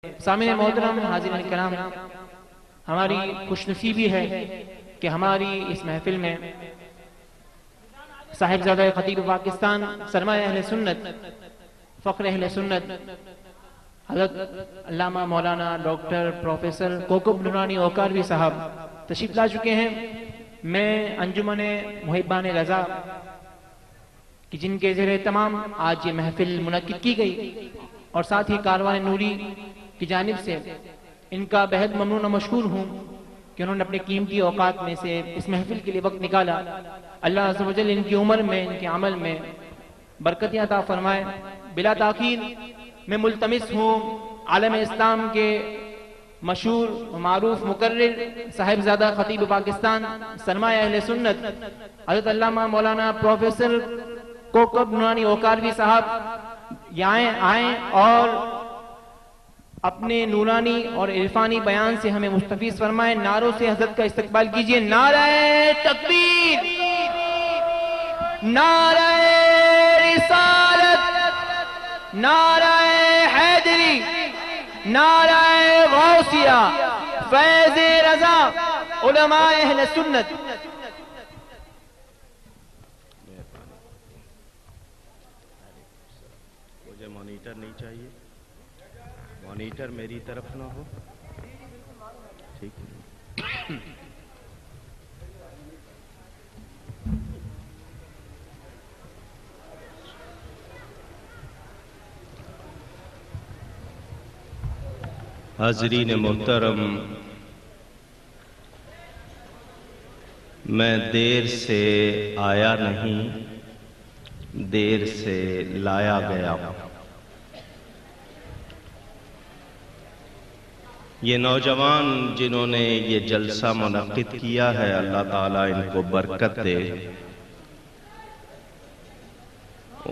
سامعین محترم، حاضرین کرام، ہماری خوش نصیبی ہے کہ ہماری اس محفل میں صاحبزادہ خطیب پاکستان، سرمایہ اہل سنت، فخر اہل سنت، حضرت علامہ مولانا ڈاکٹر پروفیسر کوکب نورانی اوکاروی صاحب تشریف لا چکے ہیں۔ میں انجمن محبان رضا کہ جن کے زیر اہتمام آج یہ محفل منعقد کی گئی اور ساتھ ہی کاروان نوری کی جانب سے ان کا بہت ممنون و مشکور ہوں کہ انہوں نے اپنے قیمتی اوقات میں سے اس محفل کے لیے وقت نکالا۔ اللہ عز و جل ان کی عمر میں، ان کے عمل میں برکتیں عطا فرمائے۔ بلا تاخیر میں ملتمس ہوں عالم اسلام کے مشہور و معروف مقرر صاحبزادہ خطیب پاکستان، سرمایہ اہل سنت، حضرت علامہ مولانا پروفیسر کوکب نورانی اوکاروی صاحب آئیں اور اپنے نورانی اور عرفانی بیان سے ہمیں مستفیض فرمائیں۔ نعروں سے حضرت کا استقبال کیجئے۔ نعرہ تکبیر، نعرہ رسالت، نعرہ حیدری، نعرہ غوثیہ، فیض رضا، علماء اہل سنت۔ مجھے مانیٹر نہیں چاہیے، مانیٹر میری طرف نہ ہو، ٹھیک ہے۔ حاضرین محترم، میں دیر سے آیا نہیں، دیر سے لایا گیا ہوں۔ یہ نوجوان جنہوں نے یہ جلسہ منعقد کیا ہے، اللہ تعالیٰ ان کو برکت دے۔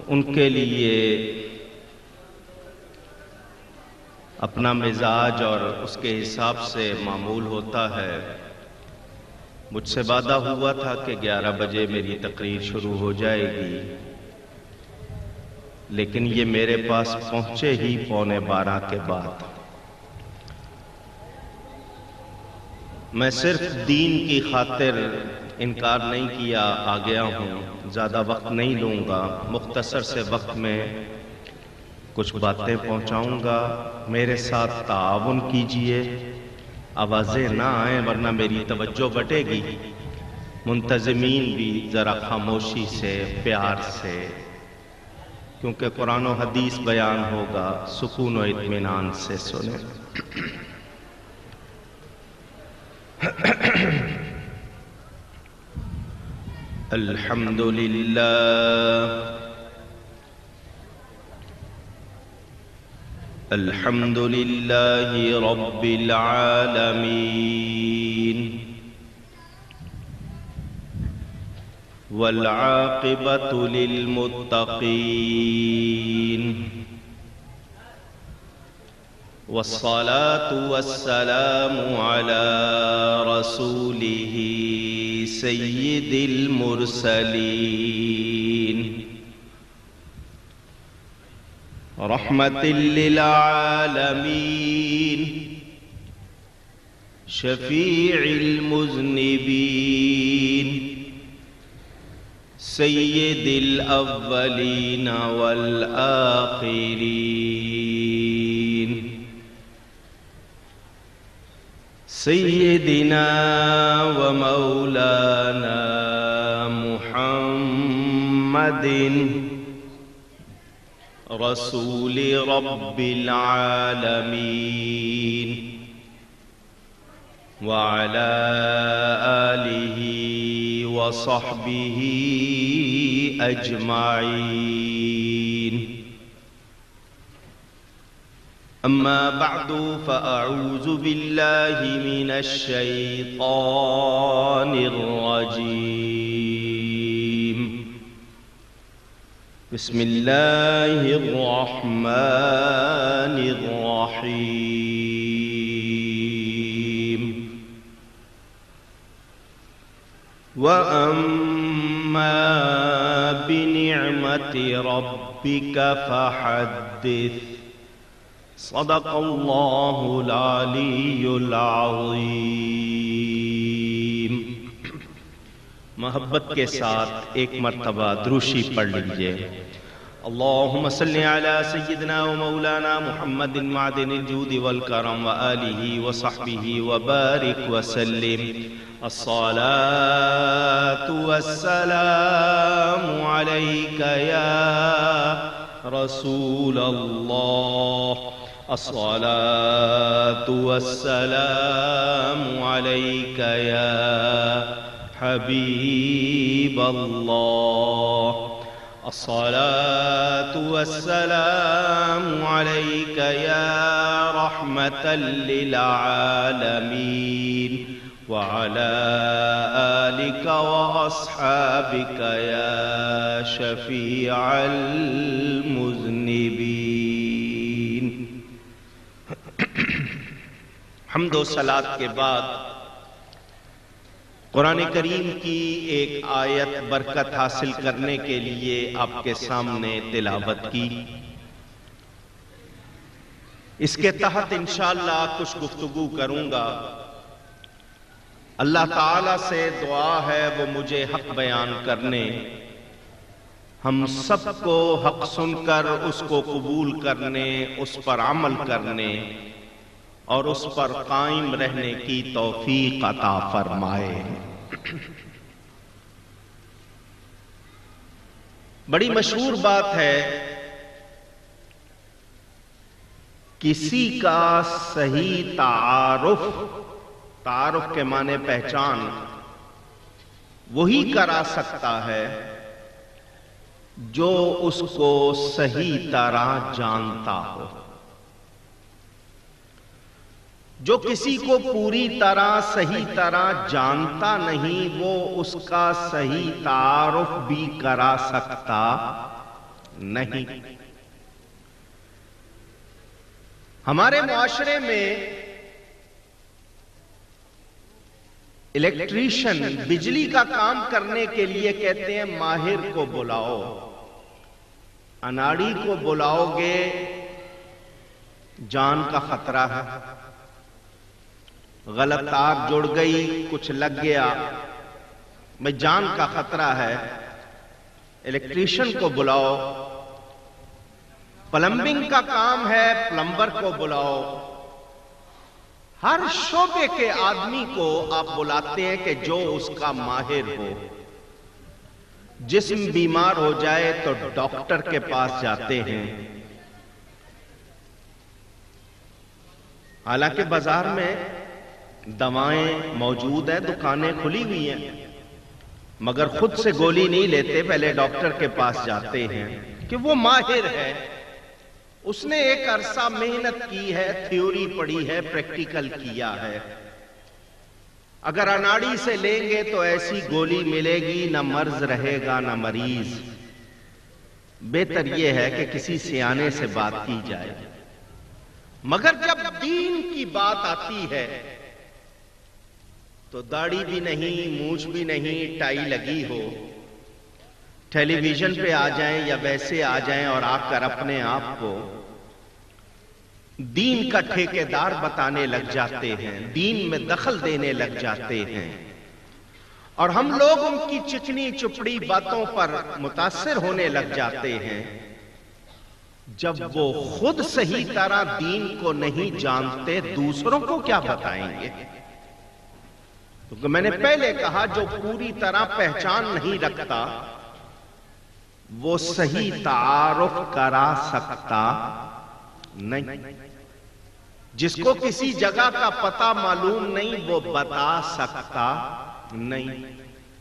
ان کے لیے اپنا مزاج اور اس کے حساب سے معمول ہوتا ہے۔ مجھ سے وعدہ ہوا تھا کہ 11 بجے میری تقریر شروع ہو جائے گی، لیکن یہ میرے پاس پہنچے ہی 11:15 کے بعد۔ میں صرف دین کی خاطر انکار نہیں کیا، آ گیا ہوں۔ زیادہ وقت نہیں لوں گا، مختصر سے وقت میں کچھ باتیں پہنچاؤں گا۔ میرے ساتھ تعاون کیجئے، آوازیں نہ آئیں ورنہ میری توجہ بٹے گی۔ منتظمین بھی ذرا خاموشی سے، پیار سے، کیونکہ قرآن و حدیث بیان ہوگا، سکون و اطمینان سے سنیں۔ الحمدللہ الحمدللہ رب العالمین، والعاقبۃ للمتقین، والصلاة والسلام على رسوله سید المرسلین، رحمت للعالمین، شفیع المذنبین، سید الاولین والآخرین، سیدنا و مولانا محمد رسول رب العالمین، وعلى آلہ وصحبہ اجمعین۔ اما بعد فاعوذ باللہ من الشیطان الرجیم، بسم اللہ الرحمن الرحیم۔ وَأَمَّا بِنِعْمَةِ رَبِّكَ فَحَدِّثْ، صدق اللہ العلی العظیم۔ محبت کے ساتھ ایک مرتبہ دروشی پڑھ لیجئے۔ اللہم صلی علی سیدنا و مولانا محمد معدن الجود والکرم وآلہ وصحبہ وبارک وسلم۔ الصلاة والسلام علیک یا رسول اللہ، الصلاة والسلام علیک یا حبیب اللہ، الصلاة والسلام علیک یا رحمة للعالمین، وعلى آلك وأصحابك يا شفيع المذنبين۔ حمد و صلاۃ کے بعد قرآن کریم کی ایک آیت برکت حاصل کرنے کے لیے آپ کے سامنے تلاوت کی۔ اس کے تحت انشاءاللہ کچھ گفتگو کروں گا۔ اللہ تعالیٰ سے دعا ہے وہ مجھے حق بیان کرنے، ہم سب کو حق سن کر اس کو قبول کرنے، اس پر عمل کرنے اور اس پر قائم رہنے کی توفیق عطا فرمائے۔ بڑی مشہور بات ہے، کسی کا صحیح تعارف کے معنی پہچان وہی کرا سکتا ہے جو اس کو صحیح طرح جانتا ہو۔ جو کسی کو پوری طرح صحیح طرح جانتا نہیں، وہ اس کا صحیح تعارف بھی کرا سکتا نہیں۔ ہمارے معاشرے میں الیکٹریشن بجلی کا کام کرنے کے لیے کہتے ہیں ماہر کو بلاؤ، اناڑی کو بلاؤ گے جان کا خطرہ ہے، غلط تار جڑ گئی، کچھ لگ گیا، میں جان کا خطرہ ہے، الیکٹریشن کو بلاؤ۔ پلمبنگ کا کام ہے، پلمبر کو بلاؤ۔ ہر شعبے کے آدمی کو آپ بلاتے ہیں کہ جو اس کا ماہر ہو۔ جسم بیمار ہو جائے تو ڈاکٹر کے پاس جاتے ہیں، حالانکہ بازار میں دوائیں موجود ہیں، دکانیں کھلی ہوئی ہیں، مگر خود سے گولی نہیں لیتے، پہلے ڈاکٹر کے پاس جاتے ہیں کہ وہ ماہر ہے، اس نے ایک عرصہ محنت کی ہے، تھیوری پڑھی ہے، پریکٹیکل کیا ہے۔ اگر اناڑی سے لیں گے تو ایسی گولی ملے گی، نہ مرض رہے گا نہ مریض۔ بہتر یہ ہے کہ کسی سیانے سے بات کی جائے۔ مگر جب دین کی بات آتی ہے تو داڑھی بھی نہیں، مونچھ بھی نہیں، ٹائی لگی ہو، ٹیلی ویژن پہ آ جائیں یا ویسے آ جائیں اور آ کر اپنے آپ کو دین کا ٹھیکیدار بتانے لگ جاتے ہیں، دین میں دخل دینے لگ جاتے ہیں، اور ہم لوگ ان کی چکنی چپڑی باتوں پر متاثر ہونے لگ جاتے ہیں۔ جب وہ خود صحیح طرح دین کو نہیں جانتے، دوسروں کو کیا بتائیں گے؟ کیونکہ میں نے پہلے کہا جو پوری طرح پہچان نہیں رکھتا وہ صحیح تعارف کرا سکتا نہیں۔ جس کو کسی جگہ کا پتہ معلوم نہیں وہ بتا سکتا نہیں۔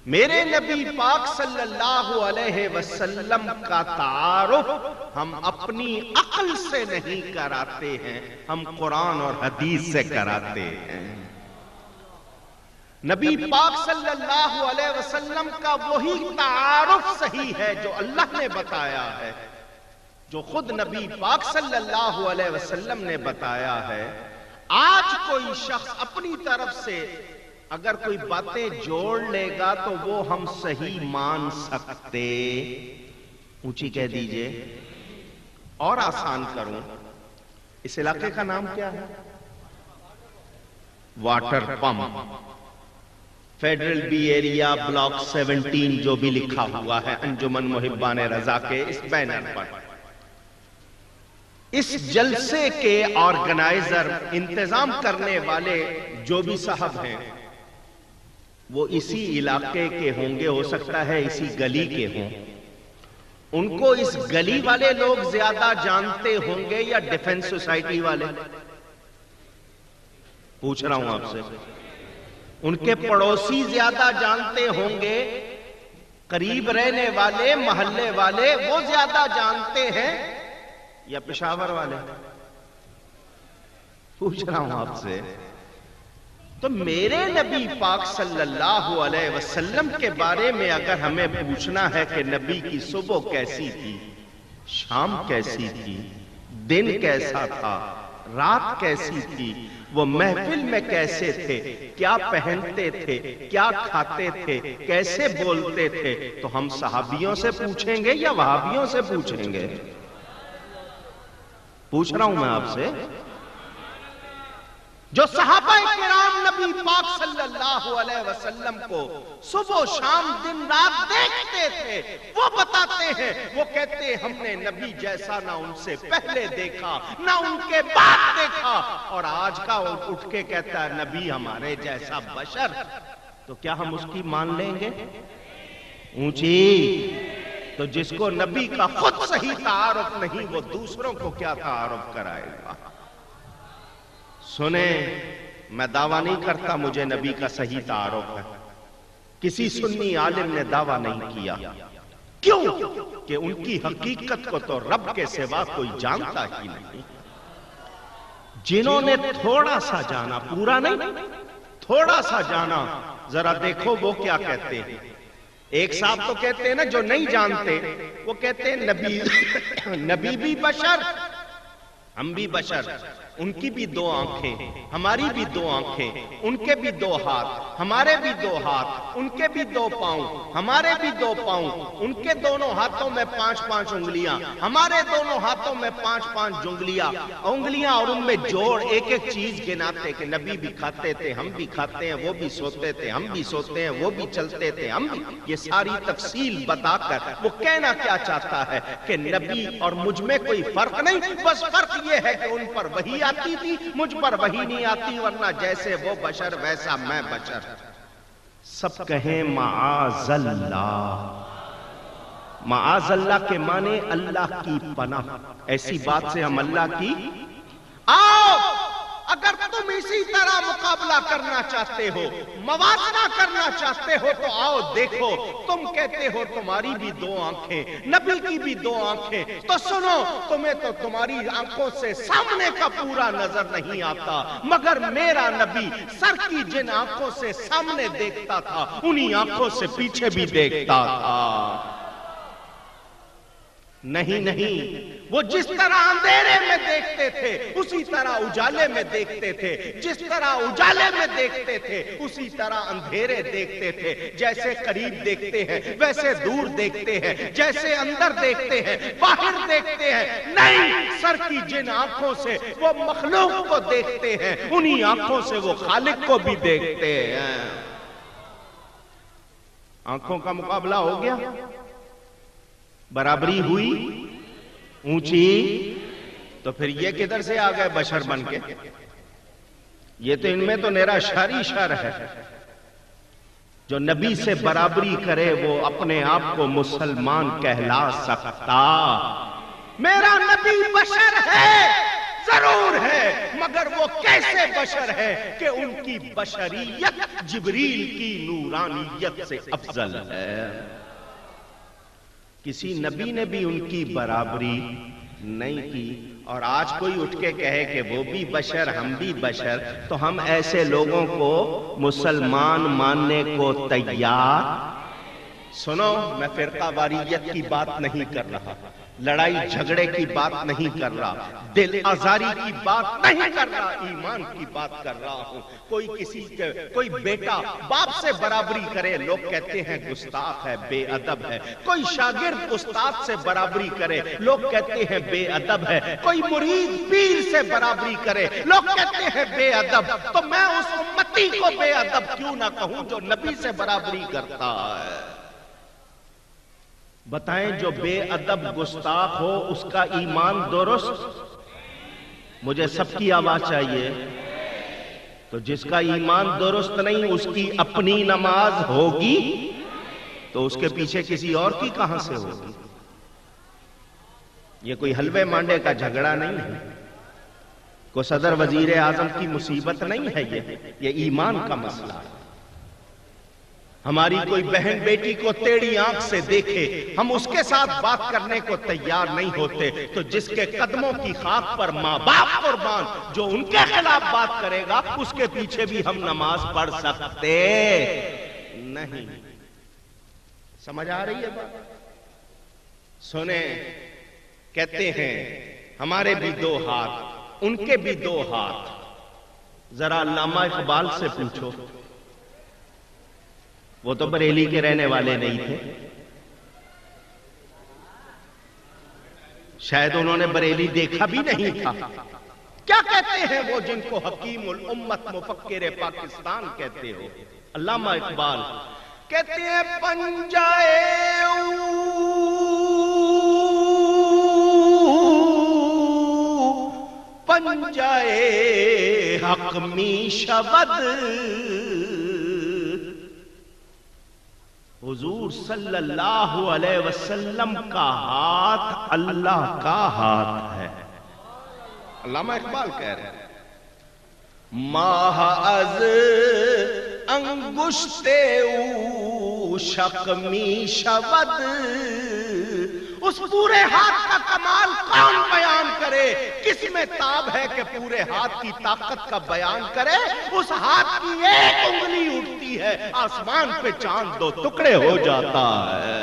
میرے نبی پاک صلی اللہ علیہ وسلم کا تعارف ہم اپنی عقل سے نہیں کراتے ہیں، ہم قرآن اور حدیث سے کراتے ہیں۔ نبی پاک صلی اللہ علیہ وسلم کا وہی تعارف صحیح ہے جو اللہ نے بتایا ہے، جو خود نبی پاک صلی اللہ علیہ وسلم نے بتایا ہے۔ آج کوئی شخص اپنی طرف سے اگر کوئی باتیں جوڑ لے گا تو وہ ہم صحیح مان سکتے، اونچی کہہ دیجئے اور آسان کروں، اس علاقے کا نام کیا ہے؟ Water pump, federal be area block 17 جو بھی لکھا ہوا ہے انجمن محبان رضا کے اس بینر پر۔ اس جلسے کے آرگنائزر، انتظام کرنے والے جو بھی صاحب ہیں وہ اسی علاقے کے ہوں گے، ہو سکتا ہے اسی گلی کے ہوں۔ ان کو اس گلی والے لوگ زیادہ جانتے ہوں گے یا ڈیفنس سوسائٹی والے؟ پوچھ رہا ہوں آپ سے، ان کے پڑوسی زیادہ جانتے ہوں گے، قریب رہنے والے محلے والے وہ زیادہ جانتے ہیں یا پشاور والے؟ پوچھ رہا ہوں آپ سے۔ تو میرے نبی پاک صلی اللہ علیہ وسلم کے بارے میں اگر ہمیں پوچھنا ہے کہ نبی کی صبح کیسی تھی، شام کیسی تھی، دن کیسا تھا، رات کیسی تھی، وہ محفل میں کیسے تھے، کیا پہنتے تھے، کیا کھاتے تھے، کیسے بولتے تھے، تو ہم صحابیوں سے پوچھیں گے یا وہابیوں سے پوچھیں گے؟ پوچھ رہا ہوں میں آپ سے۔ جو صحابہ کرام نبی پاک صلی اللہ علیہ وسلم کو صبح و شام دن رات دیکھتے تھے، وہ بتاتے ہیں، وہ کہتے ہیں ہم نے نبی جیسا نہ ان سے پہلے دیکھا نہ ان کے بعد دیکھا، اور آج کا اٹھ کے کہتا ہے نبی ہمارے جیسا بشر، تو کیا ہم اس کی مان لیں گے؟ اونچی تو جس کو نبی کا خود صحیح تعارف نہیں وہ دوسروں کو کیا تعارف کرائے گا؟ سنیں، میں دعویٰ نہیں کرتا مجھے نبی کا صحیح تعارف ہے، کسی سنی عالم نے دعویٰ نہیں کیا۔ کیوں؟ کہ ان کی حقیقت کو تو رب کے سوا کوئی جانتا ہی نہیں۔ جنہوں نے تھوڑا سا جانا، پورا نہیں، تھوڑا سا جانا، ذرا دیکھو وہ کیا کہتے ہیں۔ ایک صاحب تو کہتے ہیں نا جو نہیں جانتے، وہ کہتے ہیں نبی بھی بشر، ہم بھی بشر، ان کی بھی دو آنکھیں، ہماری بھی دو آنکھیں، ان کے بھی دو ہاتھ، ہمارے بھی دو ہاتھ، ان کے بھی دو پاؤں، ہمارے بھی دو پاؤں، ان کے دونوں ہاتھوں میں 5-5 انگلیاں، ہمارے دونوں ہاتھوں میں 5-5 انگلیاں، اور ان میں جوڑ ایک ایک چیز گناتے کہ نبی بھی کھاتے تھے، ہم بھی کھاتے ہیں، وہ بھی سوتے تھے، ہم بھی سوتے ہیں، وہ بھی چلتے تھے، ہم بھی۔ یہ ساری تفصیل بتا کر وہ کہنا کیا چاہتا ہے کہ نبی اور مجھ میں کوئی فرق نہیں، بس فرق یہ ہے کہ ان پر وحی آتی تھی، مجھ پر وحی نہیں آتی، ورنہ جیسے وہ بشر ویسا میں بشر۔ سب کہیں معاذ اللہ۔ معاذ اللہ کے معنی اللہ کی پناہ، ایسی بات سے ہم اللہ کی۔ آؤ اگر تم اسی طرح مقابلہ کرنا چاہتے ہو، موازنہ کرنا چاہتے ہو، تو آؤ دیکھو، تم کہتے ہو تمہاری بھی دو آنکھیں، نبی کی بھی دو آنکھیں، تو سنو، تمہیں تو تمہاری آنکھوں سے سامنے کا پورا نظر نہیں آتا، مگر میرا نبی سر کی جن آنکھوں سے سامنے دیکھتا تھا انہی آنکھوں سے پیچھے بھی دیکھتا تھا۔ نہیں، وہ جس طرح اندھیرے میں دیکھتے تھے اسی طرح اجالے میں دیکھتے تھے، جس طرح اجالے میں دیکھتے تھے اسی طرح اندھیرے دیکھتے تھے، جیسے قریب دیکھتے ہیں ویسے دور دیکھتے ہیں، جیسے اندر دیکھتے ہیں باہر دیکھتے ہیں۔ نہیں، سر کی جن آنکھوں سے وہ مخلوق کو دیکھتے ہیں انہی آنکھوں سے وہ خالق کو بھی دیکھتے ہیں۔ آنکھوں کا مقابلہ ہو گیا، برابری ہوئی، اونچی، تو پھر یہ کدھر سے آ گئے بشر بن کے؟ یہ تو ان میں تو میرا شاری شر ہے۔ جو نبی سے برابری کرے وہ اپنے آپ کو مسلمان کہلا سکتا۔ میرا نبی بشر ہے، ضرور ہے، مگر وہ کیسے بشر ہے کہ ان کی بشریت جبریل کی نورانیت سے افضل ہے۔ کسی نبی نے بھی ان کی برابری نہیں کی، اور آج کوئی اٹھ کے کہے کہ وہ بھی بشر ہم بھی بشر، تو ہم ایسے لوگوں کو مسلمان ماننے کو تیار۔ سنو، میں فرقہ واریت کی بات نہیں کر رہا، لڑائی جھگڑے کی بات نہیں کر رہا، دل آزاری کی بات نہیں کر رہا، ایمان کی بات کر رہا ہوں۔ کوئی بیٹا باپ سے برابری کرے، لوگ کہتے ہیں گستاخ ہے، بے ادب ہے۔ کوئی شاگرد استاد سے برابری کرے، لوگ کہتے ہیں بے ادب ہے۔ کوئی مرید پیر سے برابری کرے، لوگ کہتے ہیں بے ادب۔ تو میں اس امتی کو بے ادب کیوں نہ کہوں جو نبی سے برابری کرتا ہے؟ بتائیں، جو بے ادب گستاخ ہو اس کا ایمان درست؟ مجھے سب کی آواز چاہیے۔ تو جس کا ایمان درست نہیں، اس کی اپنی نماز ہوگی تو اس کے پیچھے کسی اور کی کہاں سے ہوگی؟ یہ کوئی حلوے مانڈے کا جھگڑا نہیں ہے، کوئی صدر وزیر اعظم کی مصیبت نہیں ہے، یہ ایمان کا مسئلہ ہے۔ ہماری کوئی بہن بیٹی کو ٹیڑھی آنکھ سے دیکھے، ہم اس کے ساتھ بات کرنے کو تیار نہیں ہوتے، تو جس کے قدموں کی خاک پر ماں باپ قربان، جو ان کے خلاف بات کرے گا اس کے پیچھے بھی ہم نماز پڑھ سکتے نہیں۔ سمجھ آ رہی ہے بات؟ سنیں، کہتے ہیں ہمارے بھی دو ہاتھ، ان کے بھی دو ہاتھ۔ ذرا علامہ اقبال سے پوچھو، وہ تو بریلی کے رہنے والے نہیں تھے، شاید انہوں نے بریلی دیکھا بھی نہیں تھا۔ کیا کہتے ہیں وہ جن کو حکیم الامت مفکر پاکستان کہتے ہو؟ علامہ اقبال کہتے ہیں پنجائے حق می شود، حضور صلی اللہ علیہ وسلم کا ہاتھ اللہ کا ہاتھ ہے۔ علامہ اقبال کہہ رہے ہیں ماہ از انگشت او شقمی شود، اس پورے ہاتھ کا کمال کون بیان کرے؟ کس میں تاب ہے کہ پورے ہاتھ کی طاقت کا بیان کرے؟ اس ہاتھ کی ایک انگلی اٹھتی ہے، آسمان پہ چاند دو ٹکڑے ہو جاتا ہے۔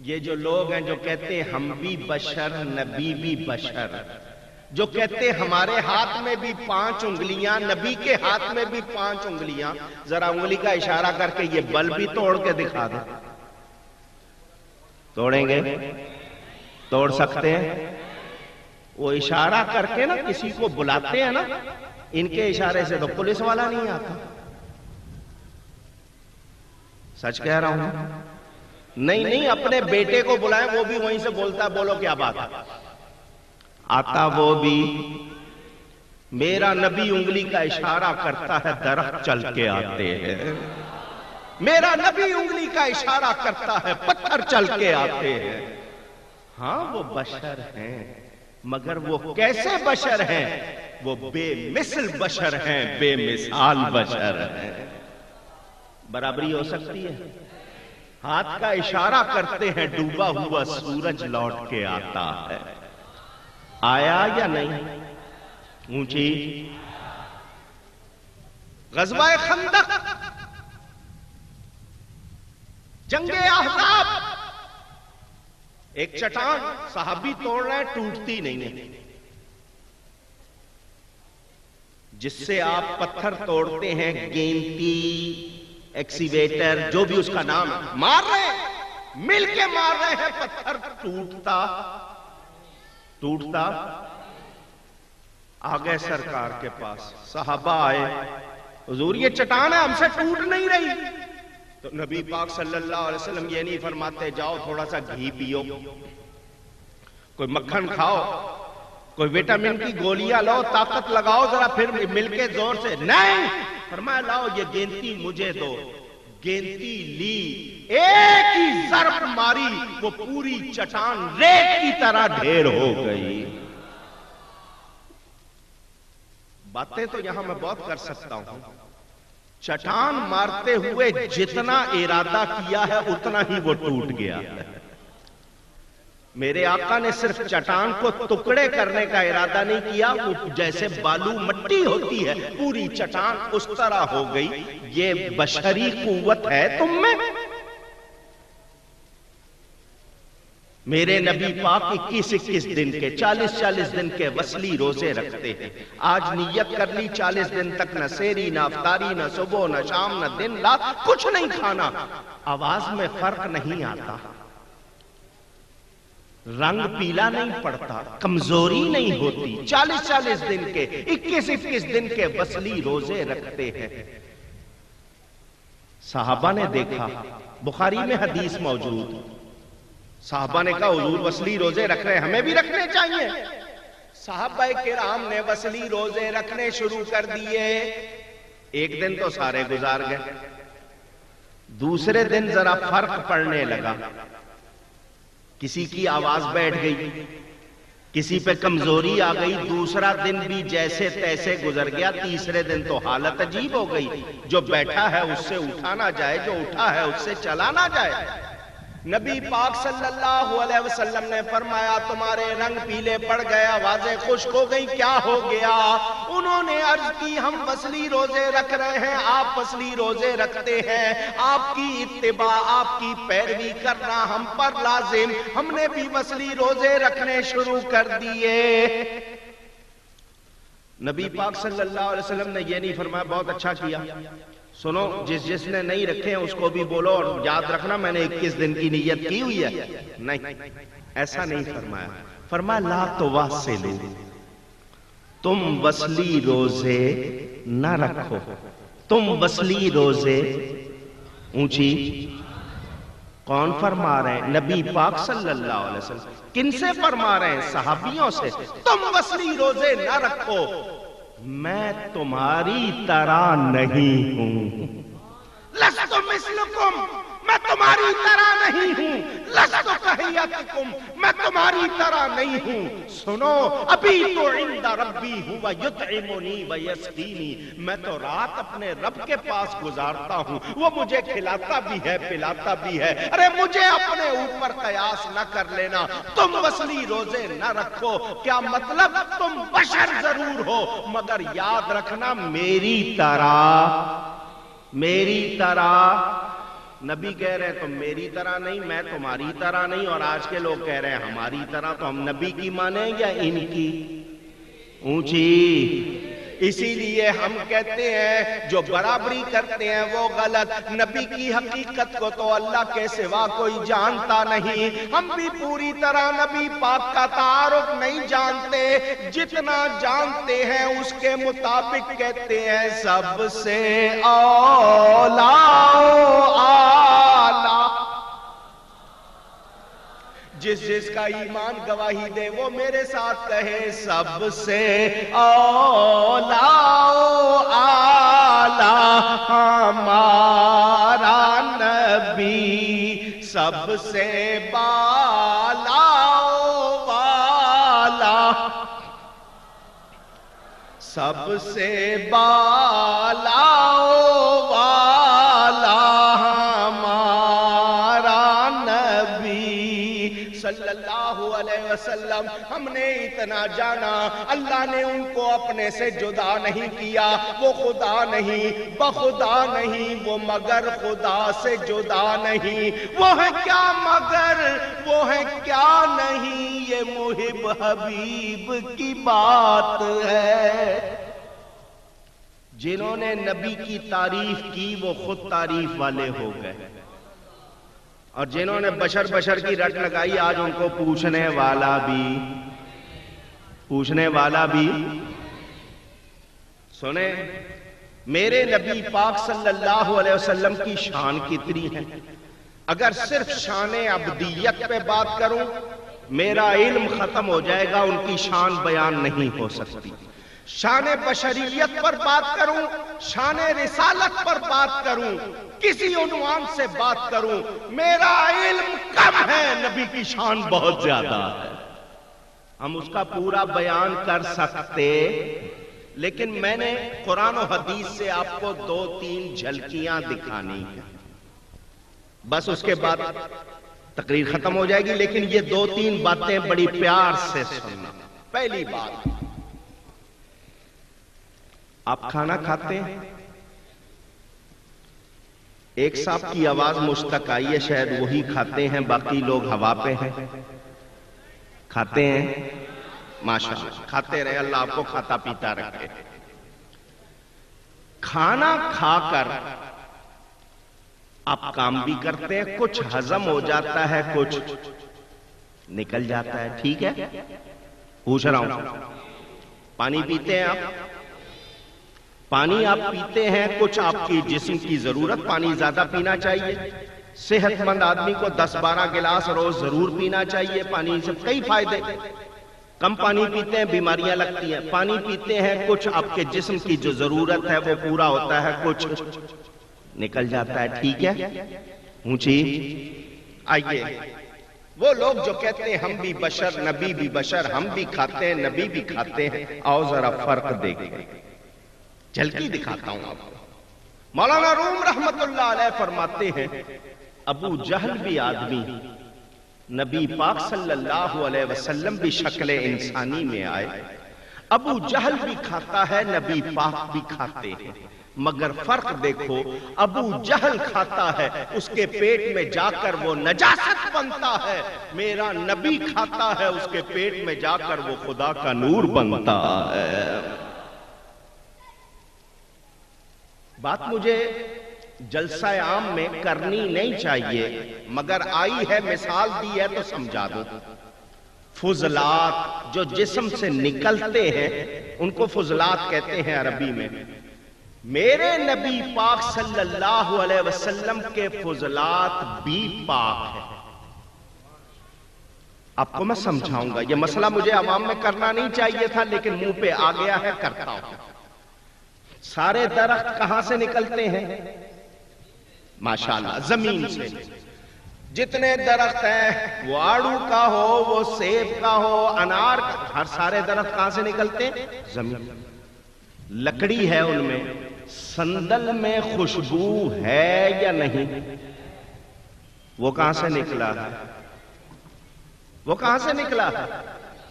یہ جو لوگ ہیں جو کہتے ہیں ہم بھی بشر، نبی بھی بشر، جو کہتے ہیں ہمارے ہاتھ میں بھی 5 انگلیاں، نبی کے ہاتھ میں بھی 5 انگلیاں، ذرا انگلی کا اشارہ کر کے یہ بل بھی توڑ کے دکھا دیں۔ توڑیں گے؟ توڑ سکتے ہیں؟ وہ اشارہ کر کے نا کسی کو بلاتے ہیں نا، ان کے اشارے سے تو پولیس والا نہیں آتا۔ سچ کہہ رہا ہوں؟ نہیں، اپنے بیٹے کو بلائیں، وہ بھی وہیں سے بولتا ہے، بولو کیا بات ہے؟ آتا وہ بھی۔ میرا نبی انگلی کا اشارہ کرتا ہے، درخت چل کے آتے ہیں۔ میرا نبی انگلی کا اشارہ کرتا ہے، پتھر چل کے آتے ہیں۔ ہاں وہ بشر ہیں، مگر وہ کیسے بشر ہیں؟ وہ بے مثل بشر ہیں، بے مثال بشر ہیں۔ برابری ہو سکتی ہے؟ ہاتھ کا اشارہ کرتے ہیں، ڈوبا ہوا سورج لوٹ کے آتا ہے۔ آیا یا نہیں؟ اونچی غزوہ خندق، جنگ احزاب، ایک چٹان صحابی توڑ رہے ہیں، ٹوٹتی نہیں ہے۔ جس سے آپ پتھر توڑتے ہیں، گینتی، ایکسیویٹر، جو بھی اس کا نام ہے، مار رہے ہیں، مل کے مار رہے ہیں، پتھر ٹوٹتا آگئے سرکار کے پاس، صحابہ آئے، حضور یہ چٹان ہے، ہم سے ٹوٹ نہیں رہی۔ تو نبی پاک صلی اللہ علیہ وسلم یہ نہیں فرماتے جاؤ تھوڑا سا گھی پیو، کوئی مکھن کھاؤ، کوئی وٹامن کی گولیاں لو، طاقت لگاؤ ذرا، پھر مل کے زور سے، نہیں، فرمایا لاؤ یہ گینتی مجھے دو۔ گینتی لی، ایک ہی ضرب ماری، وہ پوری چٹان ریت کی طرح ڈھیر ہو گئی۔ باتیں تو یہاں میں بہت کر سکتا ہوں۔ چٹان مارتے ہوئے جتنا ارادہ کیا ہے اتنا ہی وہ ٹوٹ گیا ہے۔ میرے آقا نے صرف چٹان کو ٹکڑے کرنے کا ارادہ نہیں کیا، وہ جیسے بالو مٹی ہوتی ہے پوری چٹان اس طرح ہو گئی۔ یہ بشری قوت ہے تم میں؟ میرے نبی پاک 21 دن کے 40 دن کے وصلی روزے رکھتے ہیں. آج نیت کر لی 40 دن تک نہ سیری نہ افطاری نہ صبح نہ شام نہ دن رات کچھ نہیں کھانا. آواز میں فرق نہیں آتا، رنگ پیلا نہیں پڑتا، کمزوری نہیں ہوتی. 40 دن کے 21 دن کے وصلی روزے رکھتے ہیں. صحابہ نے دیکھا، بخاری میں حدیث موجود، صحابہ نے کہا حضور وصلی روزے رکھ رہے ہیں، ہمیں بھی رکھنے چاہیے. صحابہ کرام نے وصلی روزے رکھنے شروع کر دیے. ایک دن تو سارے گزار گئے، دوسرے دن ذرا فرق پڑنے لگا. کسی کی آواز بیٹھ گئی، کسی پہ کمزوری آ گئی. دوسرا دن بھی جیسے تیسے گزر گیا. تیسرے دن تو حالت عجیب ہو گئی. جو بیٹھا ہے اس سے اٹھا نہ جائے، جو اٹھا ہے اس سے چلا نہ جائے. نبی پاک صلی اللہ علیہ وسلم نے فرمایا تمہارے رنگ پیلے پڑ گئے، آوازیں خشک ہو گئی، کیا ہو گیا؟ انہوں نے عرض کی ہم وصلی روزے رکھ رہے ہیں، آپ وصلی روزے رکھتے ہیں، آپ کی اتباع آپ کی پیروی کرنا ہم پر لازم، ہم نے بھی وصلی روزے رکھنے شروع کر دیے. نبی پاک صلی اللہ علیہ وسلم نے یہ نہیں فرمایا بہت اچھا کیا، سنو جس نے نہیں رکھے ہیں اس کو بھی بولو اور یاد رکھنا میں نے 21 دن کی نیت کی ہوئی ہے. نہیں، ایسا نہیں فرمایا. فرمایا لا تواصلوا، تم وصلی روزے نہ رکھو، تم وصلی روزے. اونچی کون فرما رہے ہیں؟ نبی پاک صلی اللہ علیہ وسلم. کن سے فرما رہے ہیں؟ صحابیوں سے. تم وصلی روزے نہ رکھو، میں تمہاری طرح نہیں ہوں. لست مثلکم، میں تمہاری طرح نہیں ہوں. لست کہیتکم، میں تمہاری طرح نہیں ہوں. سنو ابھی تو عند ربی ہوا یطعمنی ویسقینی، میں تو رات اپنے رب کے پاس گزارتا ہوں، وہ مجھے کھلاتا بھی ہے پلاتا بھی ہے. ارے مجھے اپنے اوپر قیاس نہ کر لینا. تم وصلی روزے نہ رکھو، کیا مطلب؟ تم بشر ضرور ہو مگر یاد رکھنا میری طرح، میری طرح. نبی کہہ رہے ہیں تم میری طرح نہیں، میں تمہاری طرح نہیں. اور آج کے لوگ کہہ رہے ہیں ہماری طرح. تو ہم نبی کی مانیں یا ان کی؟ اونچی. اسی لیے ہم کہتے ہیں جو برابری کرتے ہیں وہ غلط. نبی کی حقیقت کو تو اللہ کے سوا کوئی جانتا نہیں. ہم بھی پوری طرح نبی پاک کا تعارف نہیں جانتے، جتنا جانتے ہیں اس کے مطابق کہتے ہیں سب سے اولا اعلی. جس کا ایمان گواہی دے وہ میرے ساتھ کہے سب سے اولا اعلی ہمارا نبی، سب سے بالا والا، سب سے بالا والا ہمارا نبی صلی اللہ علیہ وسلم. ہم نے اتنا جانا اللہ نے ان کو اپنے سے جدا نہیں کیا. وہ خدا نہیں، بخدا نہیں، وہ مگر خدا سے جدا نہیں. وہ ہے کیا مگر، وہ ہے کیا نہیں، یہ محب حبیب کی بات ہے. جنہوں نے نبی کی تعریف کی وہ خود تعریف والے ہو گئے، اور جنہوں نے بشر کی رٹ لگائی آج ان کو پوچھنے والا بھی. سنیں میرے نبی پاک صلی اللہ علیہ وسلم کی شان کتنی ہے. اگر صرف شان عبدیت پہ بات کروں میرا علم ختم ہو جائے گا، ان کی شان بیان نہیں ہو سکتی. شان بشریت پر بات کروں، شان رسالت پر بات کروں، کسی عنوان سے بات کروں، میرا علم کم ہے، نبی کی شان بہت زیادہ ہے. ہم اس کا پورا بیان کر سکتے، لیکن میں نے قرآن و حدیث سے آپ کو 2-3 جھلکیاں دکھانی ہیں، بس اس کے بعد تقریر ختم ہو جائے گی. لیکن یہ 2-3 باتیں بڑی پیار سے سننا. پہلی بات، آپ کھانا کھاتے ہیں؟ ایک صاحب کی آواز مجھ تک آئی ہے، شاید وہی کھاتے ہیں، باقی لوگ ہوا پہ ہیں۔ کھاتے ہیں؟ ماشاءاللہ، کھاتے رہے، اللہ آپ کو کھاتا پیتا رکھے۔ کھانا کھا کر آپ کام بھی کرتے ہیں، کچھ ہضم ہو جاتا ہے، کچھ نکل جاتا ہے، ٹھیک ہے؟ پوچھ رہا ہوں، پانی پیتے ہیں آپ؟ پانی آپ پیتے ہیں، کچھ آپ کی جسم کی ضرورت، پانی زیادہ پینا چاہیے۔ صحت مند آدمی کو 10-12 گلاس روز ضرور پینا چاہیے، پانی سے کئی فائدے۔ کم پانی پیتے ہیں بیماریاں لگتی ہیں، پانی پیتے ہیں، کچھ آپ کے جسم کی جو ضرورت ہے وہ پورا ہوتا ہے، کچھ نکل جاتا ہے، ٹھیک ہے؟ اونچی آئیے، وہ لوگ جو کہتے ہیں ہم بھی بشر، نبی بھی بشر، ہم بھی کھاتے ہیں، نبی بھی کھاتے ہیں، آؤ ذرا فرق دیکھیں، جھلکی دکھاتا ہوں آپ کو۔ مولانا روم رحمت اللہ علیہ فرماتے ہیں ابو جہل بھی آدمی، نبی پاک صلی اللہ علیہ وسلم بھی شکل انسانی میں آئے، ابو جہل بھی کھاتا ہے، نبی پاک بھی کھاتے ہیں، مگر فرق دیکھو، ابو جہل کھاتا ہے، اس کے پیٹ میں جا کر وہ نجاست بنتا ہے، میرا نبی کھاتا ہے، اس کے پیٹ میں جا کر وہ خدا کا نور بنتا ہے۔ بات مجھے جلسہ عام میں کرنی نہیں چاہیے، مگر آئی ہے، مثال دی ہے تو سمجھا دوں۔ فضلات جو جسم سے نکلتے ہیں ان کو فضلات کہتے ہیں عربی میں۔ میرے نبی پاک صلی اللہ علیہ وسلم کے فضلات بھی پاک ہیں۔ آپ کو میں سمجھاؤں گا، یہ مسئلہ مجھے عوام میں کرنا نہیں چاہیے تھا، لیکن منہ پہ آ گیا ہے، کرتا ہوں۔ سارے درخت کہاں سے نکلتے ہیں؟ ماشاءاللہ زمین سے۔ جتنے درخت ہیں، وہ آڑو کا ہو، وہ سیب کا ہو، انار کا، ہر سارے درخت کہاں سے نکلتے ہیں؟ زمین۔ لکڑی ہے ان میں، سندل میں خوشبو ہے یا نہیں؟ وہ کہاں سے نکلا ہے؟ وہ کہاں سے نکلا ہے؟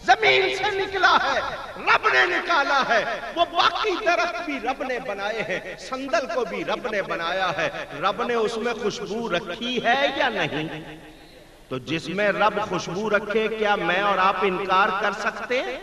زمین سے نکلا ہے، رب نے نکالا ہے۔ وہ باقی درخت بھی رب نے بنائے ہیں، سندل کو بھی رب نے بنایا ہے، رب نے اس میں خوشبو رکھی ہے یا نہیں؟ تو جس میں رب خوشبو رکھے، کیا میں اور آپ انکار کر سکتے ہیں؟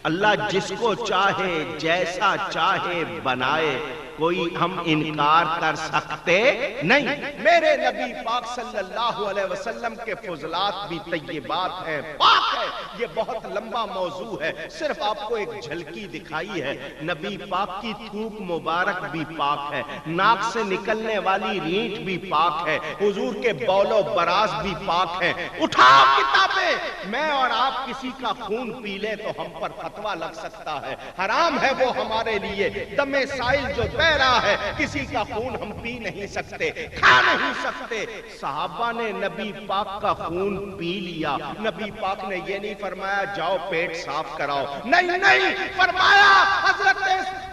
اللہ جس کو چاہے جیسا چاہے بنائے، کوئی ہم انکار کر سکتے نہیں۔ میرے نبی پاک صلی اللہ علیہ وسلم کے فضلات بھی طیبات ہیں، پاک ہے۔ یہ بہت لمبا موضوع ہے، صرف آپ کو ایک جھلکی دکھائی ہے۔ نبی پاک کی تھوک مبارک بھی پاک ہے، ناک سے نکلنے والی رینٹ بھی پاک ہے، حضور کے بول و براز بھی پاک ہے۔ اٹھاؤ کتابیں، میں اور آپ کسی کا خون پی لیں تو ہم پر فتویٰ لگ سکتا ہے، حرام ہے وہ ہمارے لیے۔ دم سائل جو بہ رہا ہے، کسی کا خون ہم پی نہیں سکتے، کھا نہیں سکتے۔ صحابہ نے نبی پاک کا خون پی لیا، نبی پاک نے یہ نہیں فرمایا جاؤ پیٹ صاف کراؤ، نہیں فرمایا۔ حضرت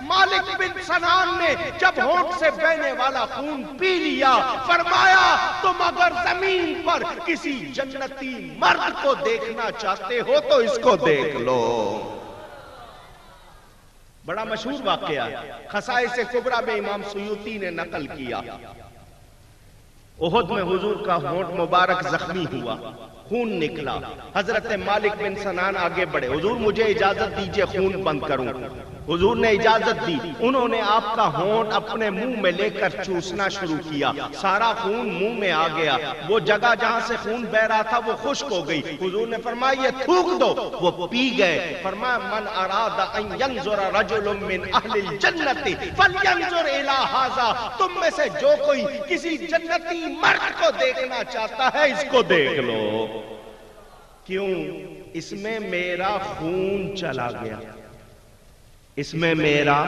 مالک بن سنان نے جب ہونٹ سے بہنے والا خون پی لیا، فرمایا تم اگر زمین پر کسی جنتی مرد کو دیکھنا چاہتے ہو تو اس کو دیکھ لو۔ بڑا مشہور واقعہ خصائص کبریٰ میں امام سیوطی نے نقل کیا۔ احد میں حضور کا ہونٹ مبارک زخمی ہوا، خون نکلا، حضرت مالک بن سنان آگے بڑھے، حضور مجھے اجازت دیجئے خون بند کروں۔ حضور نے اجازت دی، انہوں نے آپ کا ہونٹ اپنے منہ میں لے کر چوسنا شروع کیا، سارا خون منہ میں آ گیا، وہ جگہ جہاں سے خون بہ رہا تھا وہ خشک ہو گئی۔ حضور نے فرمایا یہ تھوک دو، وہ پی گئے۔ فرمایا من اراد ان ینظر رجل من اہل الجنت فلینظر الی ھذا، تم میں سے جو کوئی کسی جنتی مرد کو دیکھنا چاہتا ہے اس کو دیکھ لو۔ کیوں؟ اس میں میرا خون چلا گیا، اس میں میرا،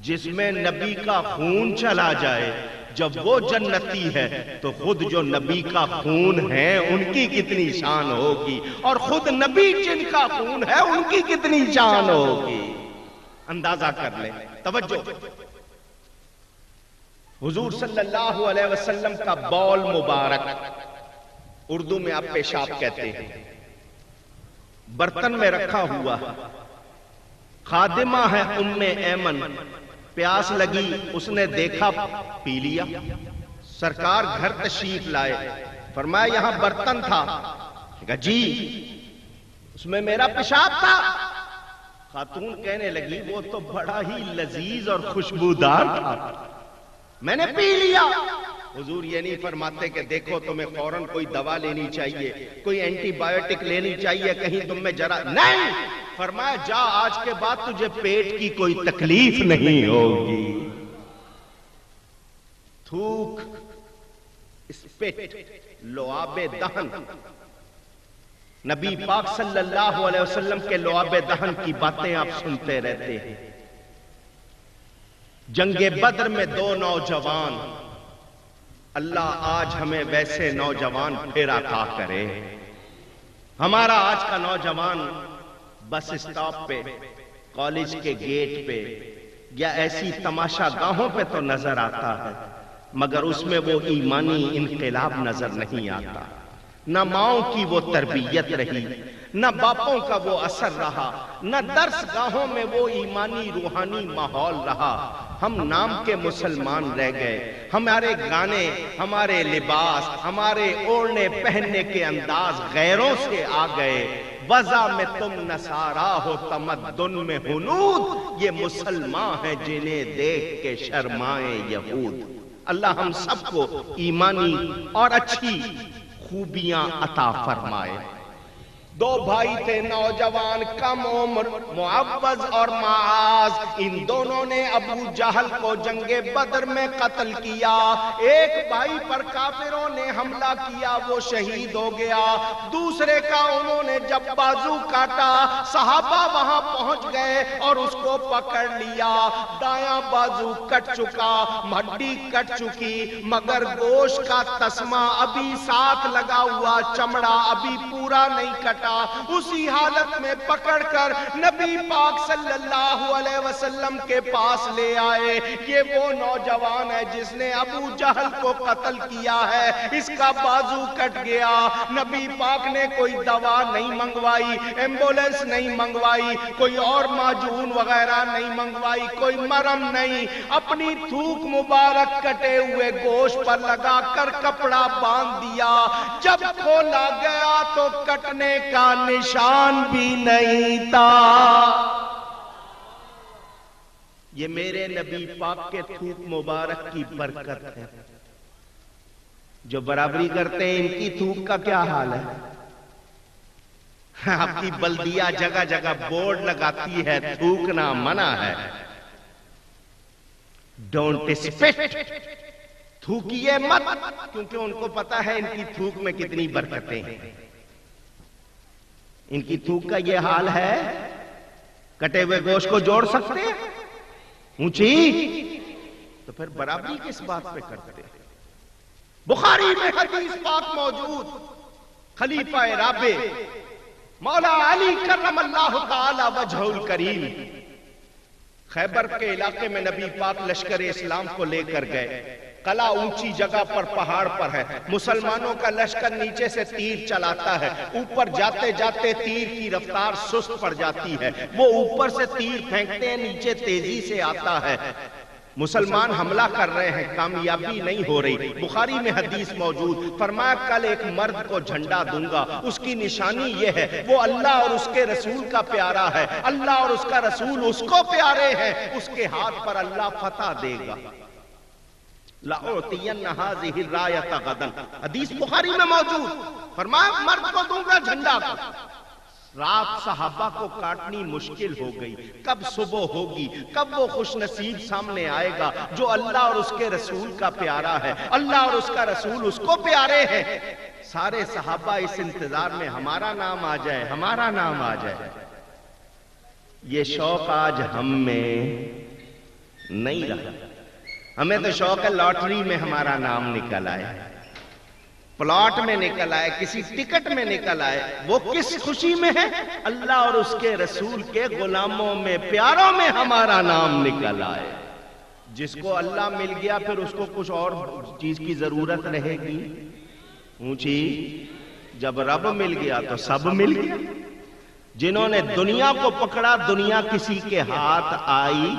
جس میں نبی کا خون چلا جائے، جب وہ جنتی ہے تو خود جو نبی کا خون ہے ان کی کتنی شان ہوگی، اور خود نبی جن کا خون ہے ان کی کتنی شان ہوگی۔ اندازہ کر لیں، توجہ۔ حضور صلی اللہ علیہ وسلم کا بول مبارک، اردو میں آپ پیشاب کہتے ہیں، برتن میں رکھا ہوا، خادمہ ہے ام ایمن، پیاس لگی، اس نے دیکھا، پی لیا۔ سرکار گھر تشریف لائے، فرمایا یہاں برتن تھا، کہا جی اس میں میرا پیشاب تھا۔ خاتون کہنے لگی وہ تو بڑا ہی لذیذ اور خوشبودار تھا، میں نے پی لیا۔ حضور یہ نہیں فرماتے کہ دیکھو تمہیں فوراً کوئی دوا لینی چاہیے، کوئی اینٹی بایوٹک لینی چاہیے، کہیں تم میں جرا نہیں، فرمایا جا آج کے بعد تجھے پیٹ کی کوئی تکلیف نہیں ہوگی۔ تھوک، اسپٹ، لعاب دہن، نبی پاک صلی اللہ علیہ وسلم کے لعاب دہن کی باتیں آپ سنتے رہتے ہیں۔ جنگ بدر میں 2 نوجوان، اللہ آج ہمیں ویسے نوجوان پھر عطا کرے۔ ہمارا آج کا نوجوان بس اسٹاپ پہ، کالج کے گیٹ پہ یا ایسی تماشا گاہوں پہ تو نظر آتا ہے، مگر اس میں وہ ایمانی انقلاب نظر نہیں آتا۔ نہ ماؤں کی وہ تربیت رہی، نہ باپوں کا وہ اثر رہا، نہ درس گاہوں میں وہ ایمانی روحانی ماحول رہا۔ ہم نام کے مسلمان رہ گئے، ہمارے گانے، ہمارے لباس، ہمارے اوڑھنے پہننے کے انداز غیروں سے آ گئے۔ وضع میں تم نصارا ہو، تمدن میں ہنود، یہ مسلمان ہیں جنہیں دیکھ کے شرمائے یہود۔ اللہ ہم سب کو ایمانی اور اچھی خوبیاں عطا فرمائے۔ 2 بھائی تھے نوجوان کم عمر، معوذ اور معاذ، ان دونوں نے ابو جہل کو جنگ بدر میں قتل کیا۔ ایک بھائی پر کافروں نے حملہ کیا، وہ شہید ہو گیا، دوسرے کا انہوں نے جب بازو کاٹا، صحابہ وہاں پہنچ گئے اور اس کو پکڑ لیا۔ دایاں بازو کٹ چکا، ہڈی کٹ چکی، مگر گوشت کا تسمہ ابھی ساتھ لگا ہوا، چمڑا ابھی پورا نہیں کٹا۔ اسی حالت میں پکڑ کر نبی پاک صلی اللہ علیہ وسلم کے پاس لے آئے۔ یہ وہ نوجوان ہے جس نے ابو جہل کو قتل کیا ہے، اس کا بازو کٹ گیا۔ نبی پاک نے کوئی دوا نہیں منگوائی، ایمبولنس نہیں منگوائی، کوئی اور معجون وغیرہ نہیں منگوائی، کوئی مرہم نہیں، اپنی تھوک مبارک کٹے ہوئے گوشت پر لگا کر کپڑا باندھ دیا۔ جب کھولا گیا تو کٹنے کا نشان بھی نہیں تھا۔ یہ میرے نبی پاک کے تھوک مبارک کی برکت ہے۔ جو برابری کرتے ہیں ان کی تھوک کا کیا حال ہے؟ آپ کی بلدیہ جگہ جگہ بورڈ لگاتی ہے تھوکنا منع ہے، ڈونٹ اسپٹ، تھوکیے مت، کیونکہ ان کو پتا ہے ان کی تھوک میں کتنی برکتیں ہیں۔ ان کی تھوک کا یہ حال ہے، کٹے ہوئے گوشت کو جوڑ سکتے ہیں اونچی، تو پھر برابری کس بات پہ کرتے ہیں؟ بخاری میں حدیث پاک موجود، خلیفہ رابع مولا علی کرم اللہ تعالی وجہہ الکریم خیبر کے علاقے میں نبی پاک لشکر اسلام کو لے کر گئے۔ قلعہ اونچی جگہ پر پہاڑ پر ہے، مسلمانوں کا لشکر نیچے سے تیر چلاتا ہے، اوپر جاتے جاتے تیر کی رفتار سست پڑ جاتی ہے، وہ اوپر سے تیر پھینکتے ہیں، نیچے تیزی سے آتا ہے، مسلمان حملہ کر رہے ہیں، کامیابی نہیں ہو رہی۔ بخاری میں حدیث موجود، فرمایا کل ایک مرد کو جھنڈا دوں گا، اس کی نشانی یہ ہے وہ اللہ اور اس کے رسول کا پیارا ہے، اللہ اور اس کا رسول اس کو پیارے ہیں، اس کے ہاتھ پر اللہ فتح دے گا۔ لَأُعْطِيَنَّ هَذِهِ الرَّایَةَ غَدًا، حدیث بخاری میں موجود، فرمایا مرد کو دوں گا جھنڈا کو۔ رات صحابہ کو کاٹنی مشکل ہو گئی، کب صبح ہوگی، کب وہ خوش نصیب سامنے آئے گا جو اللہ اور اس کے رسول کا پیارا ہے، اللہ اور اس کا رسول اس کو پیارے ہیں۔ سارے صحابہ اس انتظار میں ہمارا نام آ جائے، ہمارا نام آ جائے۔ یہ شوق آج ہم میں نہیں رہا۔ ہمیں تو شوق ہے لاٹری میں ہمارا نام نکل آئے، پلاٹ میں نکل آئے، کسی ٹکٹ میں نکل آئے۔ وہ کس خوشی میں ہے؟ اللہ اور اس کے رسول کے غلاموں میں، پیاروں میں ہمارا نام نکل آئے۔ جس کو اللہ مل گیا پھر اس کو کچھ اور چیز کی ضرورت رہے گی؟ اونچی، جب رب مل گیا تو سب مل گیا۔ جنہوں نے دنیا کو پکڑا، دنیا کسی کے ہاتھ آئی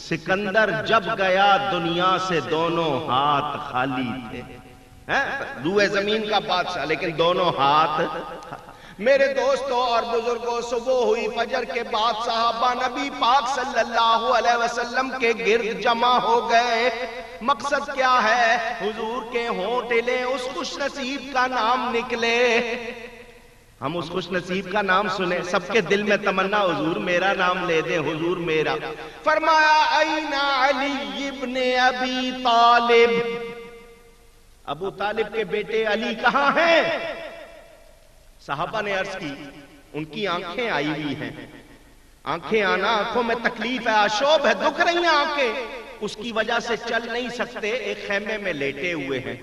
سکندر جب گیا دنیا سے دونوں ہاتھ خالی تھے، روئے زمین کا بادشاہ لیکن دونوں ہاتھ۔ میرے دوستوں اور بزرگوں، صبح ہوئی فجر کے بعد صحابہ نبی پاک صلی اللہ علیہ وسلم کے گرد جمع ہو گئے۔ مقصد کیا ہے؟ حضور کے ہونٹ ہلے، اس خوش نصیب کا نام نکلے، ہم اس خوش نصیب کا نام سنیں، سب کے دل میں تمنا حضور میرا نام لے دیں، حضور میرا۔ فرمایا این علی ابن ابی طالب، ابو طالب کے بیٹے علی کہاں ہیں؟ صحابہ نے عرض کی ان کی آنکھیں آئی ہوئی ہیں۔ آنکھیں آنا، آنکھوں میں تکلیف ہے، آشوب ہے، دکھ رہی ہیں آنکھیں، اس کی وجہ سے چل نہیں سکتے، ایک خیمے میں لیٹے ہوئے ہیں۔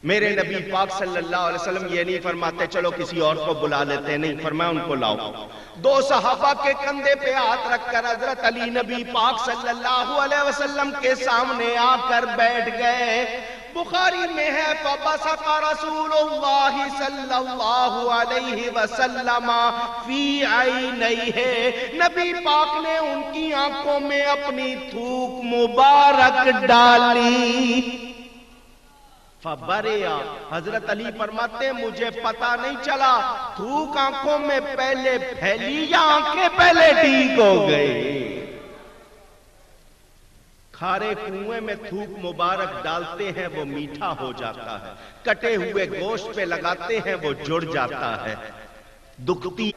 میرے نبی پاک صلی اللہ علیہ وسلم یہ نہیں فرماتے چلو کسی اور کو بلا لیتے، نہیں، فرمایا ان کو لاؤ۔ دو صحابہ کے کندھے پہ ہاتھ رکھ کر حضرت علی نبی پاک صلی اللہ علیہ وسلم کے سامنے آ کر بیٹھ گئے۔ بخاری میں ہے فَبَصَقَ رَسُولُ اللَّهِ صلی اللہ علیہ وسلم فی عینیہ، نبی پاک نے ان کی آنکھوں میں اپنی تھوک مبارک ڈالی۔ فَبَرِئَ، حضرت علی فرماتے مجھے پتا نہیں چلا تھوک آنکھوں میں پہلے پھیلی یا آنکھیں پہلے ٹھیک ہو گئی۔ کھارے کنویں میں تھوک مبارک ڈالتے ہیں وہ میٹھا ہو جاتا ہے، کٹے ہوئے گوشت پہ لگاتے ہیں وہ جڑ جاتا ہے۔ دکھتی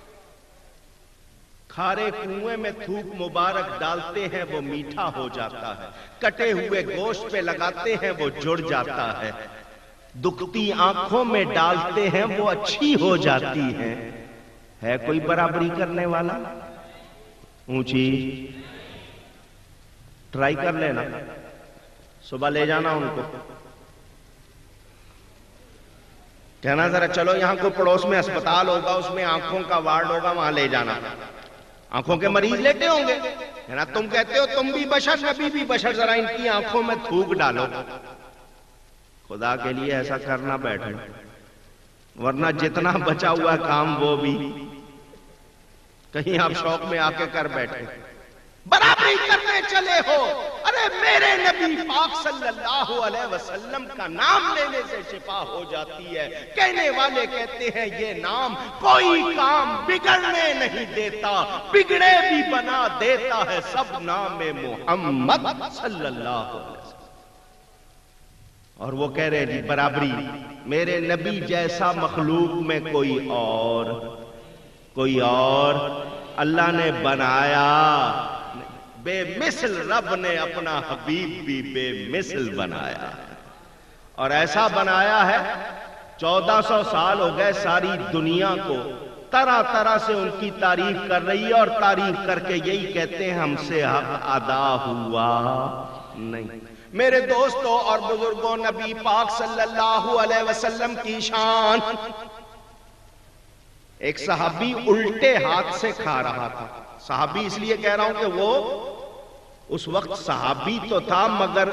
کھارے کنویں میں تھوک مبارک ڈالتے ہیں وہ میٹھا ہو جاتا ہے، کٹے ہوئے گوشت پہ لگاتے ہیں وہ جڑ جاتا ہے۔ دکھتی آنکھوں میں ڈالتے ہیں وہ اچھی ہو جاتی ہیں۔ ہے کوئی برابری کرنے والا؟ اونچی ٹرائی کر لینا، صبح لے جانا ان کو، کہنا ذرا چلو یہاں کوئی پڑوس میں اسپتال ہوگا، اس میں آنکھوں کا وارڈ ہوگا، وہاں لے جانا، آنکھوں کے مریض لیتے ہوں گے، کہنا تم کہتے ہو تم بھی بشر نبی بھی بشر، ذرا ان کی آنکھوں میں تھوک ڈالو۔ خدا کے لیے ایسا کرنا بیٹھے، ورنہ جتنا بچا ہوا کام وہ بھی کہیں آپ شوق میں آ کے کر بیٹھے، برابری کرنے چلے ہو۔ ارے میرے نبی پاک صلی اللہ علیہ وسلم کا نام لینے سے شفا ہو جاتی ہے۔ کہنے والے کہتے ہیں یہ نام کوئی کام بگڑنے نہیں دیتا، بگڑے بھی بنا دیتا ہے، سب نام محمد صلی اللہ علیہ وسلم۔ اور وہ کہہ رہے جی برابری، میرے نبی جیسا مخلوق میں کوئی اور اللہ نے بنایا، بے مثل رب نے اپنا حبیب بھی بے مثل بنایا، اور ایسا بنایا ہے 1400 سال ہو گئے ساری دنیا کو طرح طرح سے ان کی تعریف کر رہی ہے، اور تعریف کر کے یہی کہتے ہیں ہم سے حق ادا ہوا نہیں۔ میرے دوستوں اور بزرگوں، نبی پاک صلی اللہ علیہ وسلم کی شان، ایک صحابی الٹے ہاتھ سے کھا رہا تھا۔ صحابی اس لیے کہہ رہا ہوں کہ وہ اس وقت صحابی تو تھا مگر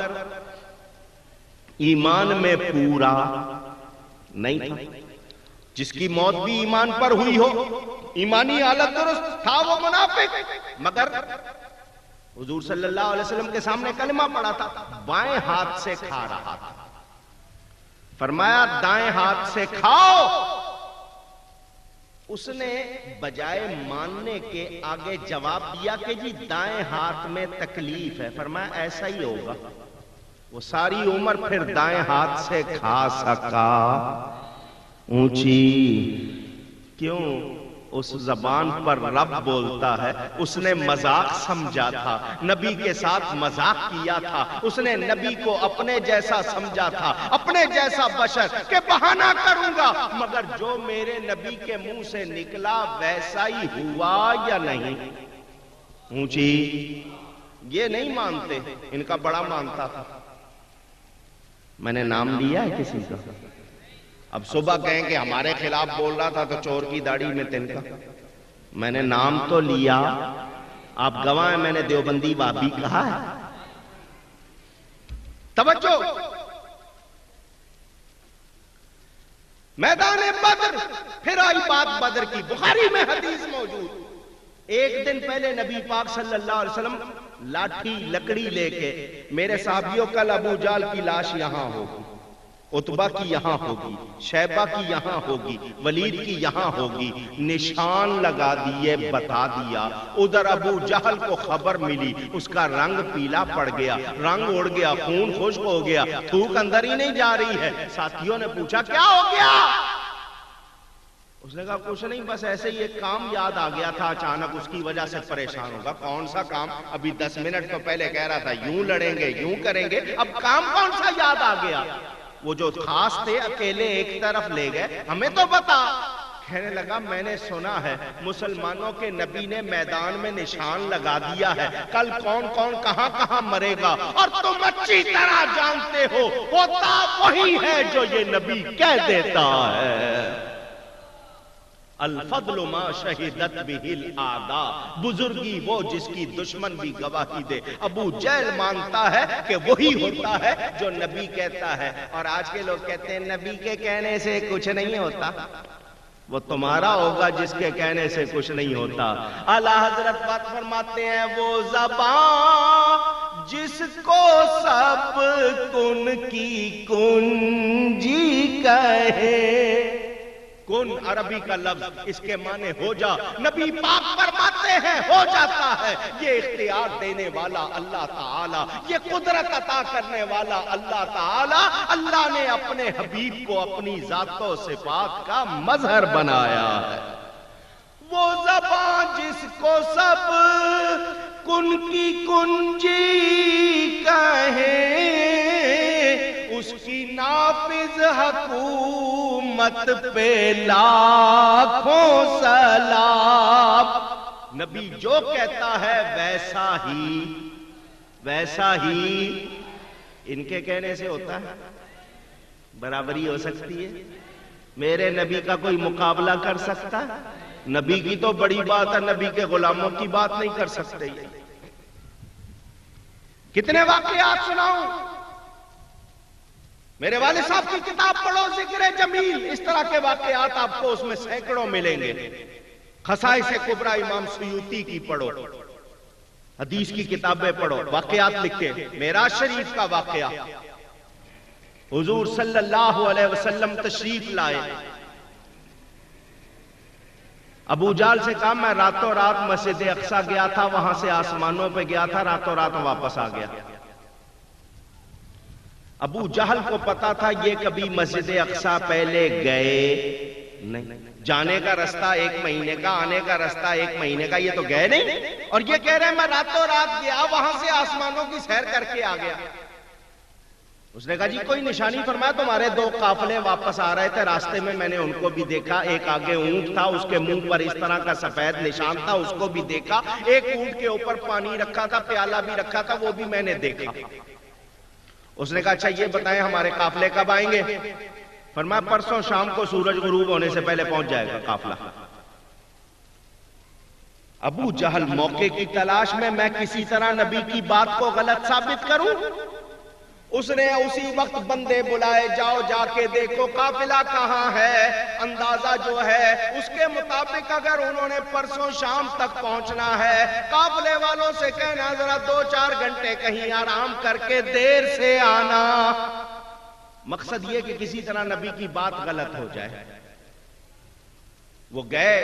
ایمان میں پورا نہیں تھا۔ جس کی موت بھی ایمان پر ہوئی ہو، ایمانی حالت درست تھا، وہ منافق، مگر حضور صلی اللہ علیہ وسلم کے سامنے کلمہ پڑا تھا، بائیں ہاتھ سے کھا رہا تھا۔ فرمایا دائیں ہاتھ سے کھاؤ۔ اس نے بجائے ماننے کے آگے جواب دیا کہ جی دائیں ہاتھ میں تکلیف ہے۔ فرمایا ایسا ہی ہوگا۔ وہ ساری عمر پھر دائیں ہاتھ سے کھا سکا۔ اونچی کیوں؟ اس زبان پر رب بولتا ہے، اس نے مذاق سمجھا تھا، نبی کے ساتھ مذاق کیا تھا، اس نے نبی کو اپنے جیسا سمجھا تھا، اپنے جیسا بشر کہ بہانہ کروں گا، مگر جو میرے نبی کے منہ سے نکلا ویسا ہی ہوا یا نہیں؟ اونچی یہ نہیں مانتے، ان کا بڑا مانتا تھا۔ میں نے نام لیا ہے کسی کا؟ اب صبح کہیں کہ ہمارے خلاف بول رہا تھا تو چور کی داڑھی میں تن کا۔ میں نے نام تو لیا، آپ گواہ ہیں، میں نے دیوبندی وہابی کہا ہے۔ توجہ، میدان بدر، پھر آئی بات بدر کی، بخاری میں حدیث موجود۔ ایک دن پہلے نبی پاک صلی اللہ علیہ وسلم لاٹھی لکڑی لے کے، میرے صحابیوں کل ابو جہل کی لاش یہاں ہوگی، عتبہ کی یہاں ہوگی، شیبہ کی یہاں ہوگی، ولید کی یہاں ہوگی، نشان لگا دیے، بتا دیا۔ ادھر ابو جہل کو خبر ملی، اس کا رنگ پیلا پڑ گیا، رنگ اڑ گیا، خون خشک ہو گیا، تھوک اندر ہی نہیں جا رہی ہے۔ ساتھیوں نے پوچھا کیا ہو گیا؟ اس نے کہا کچھ نہیں، بس ایسے ہی ایک کام یاد آ گیا تھا اچانک، اس کی وجہ سے پریشان ہوگا۔ کون سا کام؟ ابھی 10 منٹ تو پہلے کہہ رہا تھا یوں لڑیں گے، یوں کریں گے، اب کام کون سا یاد آ گیا؟ وہ جو خاص تھے اکیلے ایک طرف لے گئے، ہمیں تو بتا۔ کہنے لگا میں نے سنا ہے مسلمانوں کے نبی نے میدان میں نشان لگا دیا ہے، کل کون کون کہاں کہاں مرے گا، اور تم اچھی طرح جانتے ہو ہوتا وہی ہے جو یہ نبی کہہ دیتا ہے۔ الفضل ما شہدت بہ الاعداء، بزرگی وہ جس کی دشمن بھی گواہی دے۔ ابو جہل مانتا ہے کہ وہی ہوتا ہے جو نبی کہتا ہے، اور آج کے لوگ کہتے ہیں نبی کے کہنے سے کچھ نہیں ہوتا، وہ تمہارا ہوگا جس کے کہنے سے کچھ نہیں ہوتا۔ اعلیٰ حضرت بات فرماتے ہیں وہ زبان جس کو سب کن کی کنجی کہے، کن عربی کا لفظ، اس کے معنی ہو جا، نبی پاک فرماتے ہیں ہو جاتا ہے۔ یہ اختیار دینے والا اللہ تعالی، یہ قدرت عطا کرنے والا اللہ تعالی، اللہ نے اپنے حبیب کو اپنی ذات و صفات کا مظہر بنایا ہے۔ وہ زبان جس کو سب کن کی کنجی کہے، اس کی نافذ حکومت پہ لاکھوں سلام۔ نبی جو کہتا ہے ویسا ہی ان کے کہنے سے ہوتا ہے۔ برابری ہو سکتی ہے؟ میرے نبی کا کوئی مقابلہ کر سکتا ہے؟ نبی کی تو بڑی بات ہے، نبی کے غلاموں کی بات نہیں کر سکتے۔ کتنے واقعات سناؤں؟ میرے والد صاحب کی کتاب پڑھو ذکر جمیل، اس طرح کے واقعات آپ کو اس میں سینکڑوں ملیں گے۔ خصائص کبریٰ امام سیوطی کی پڑھو، حدیث کی کتابیں پڑھو، واقعات لکھے۔ معراج شریف کا واقعہ، حضور صلی اللہ علیہ وسلم تشریف لائے، ابو جہل سے کہا میں راتوں رات مسجد اقصی گیا تھا، وہاں سے آسمانوں پہ گیا تھا، راتوں رات واپس آ گیا۔ ابو جہل کو پتا تھا یہ کبھی مسجد اقصی پہلے گئے نہیں، جانے کا رستہ 1 مہینے کا، آنے کا رستہ 1 مہینے کا، یہ تو گئے نہیں، اور یہ کہہ رہے ہیں میں راتوں رات گیا، وہاں سے آسمانوں کی سیر کر کے آ گیا۔ اس نے کہا جی کوئی نشانی فرمایا؟ تمہارے 2 قافلے واپس آ رہے تھے، راستے میں میں نے ان کو بھی دیکھا، ایک آگے اونٹ تھا، اس کے منہ پر اس طرح کا سفید نشان تھا، اس کو بھی دیکھا، ایک اونٹ کے اوپر پانی رکھا تھا، پیالہ بھی رکھا تھا، وہ بھی میں نے دیکھا۔ اس نے کہا اچھا یہ بتائیں ہمارے قافلے کب آئیں گے؟ فرمایا پرسوں شام کو سورج غروب ہونے سے پہلے پہنچ جائے گا قافلہ۔ ابو جہل موقع کی تلاش میں کسی طرح نبی کی بات کو غلط ثابت کروں، اس نے اسی وقت بندے بلائے، جاؤ جا کے دیکھو قافلہ کہاں ہے۔ اندازہ جو ہے اس کے مطابق اگر انہوں نے پرسوں شام تک پہنچنا ہے، قافلے والوں سے کہنا ذرا 2-4 گھنٹے کہیں آرام کر کے دیر سے آنا۔ مقصد یہ کہ کسی طرح نبی کی بات غلط ہو جائے۔ وہ گئے،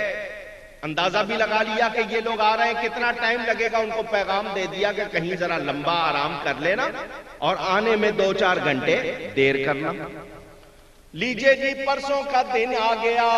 اندازہ بھی لگا لیا کہ یہ لوگ آ رہے ہیں، کتنا ٹائم لگے گا، ان کو پیغام دے دیا کہ کہیں ذرا لمبا آرام کر لینا اور آنے میں 2-4 گھنٹے دیر کرنا۔ لیجئے جی پرسوں کا دن آ گیا،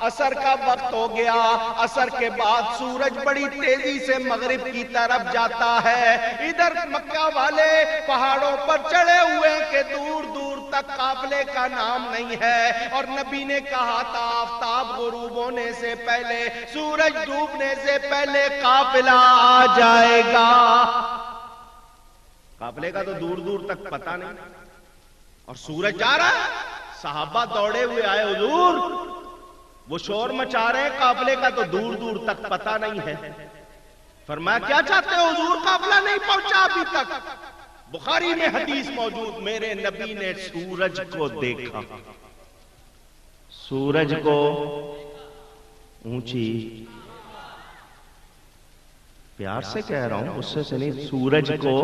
عصر کا وقت ہو گیا، عصر کے بعد سورج بڑی تیزی سے مغرب کی طرف جاتا ہے۔ ادھر مکہ والے پہاڑوں پر چڑھے ہوئے کہ دور دور تک قافلے کا نام نہیں ہے، اور نبی نے کہا تھا آفتاب غروب ہونے سے پہلے، سورج ڈوبنے سے پہلے قافلہ آ جائے گا۔ قافلے کا تو دور دور تک پتہ نہیں، اور سورج جا رہا ہے، صحابہ دوڑے ہوئے آئے، حضور وہ شور مچا رہے ہیں، قافلے کا تو دور دور تک پتہ نہیں ہے۔ فرمایا کیا چاہتے ہو حضور؟ قافلہ نہیں پہنچا ابھی تک۔ بخاری میں حدیث موجود، میرے نبی نے سورج کو دیکھا، سورج کو اونچی پیار سے کہہ رہا ہوں، غصے سے نہیں. سورج کو،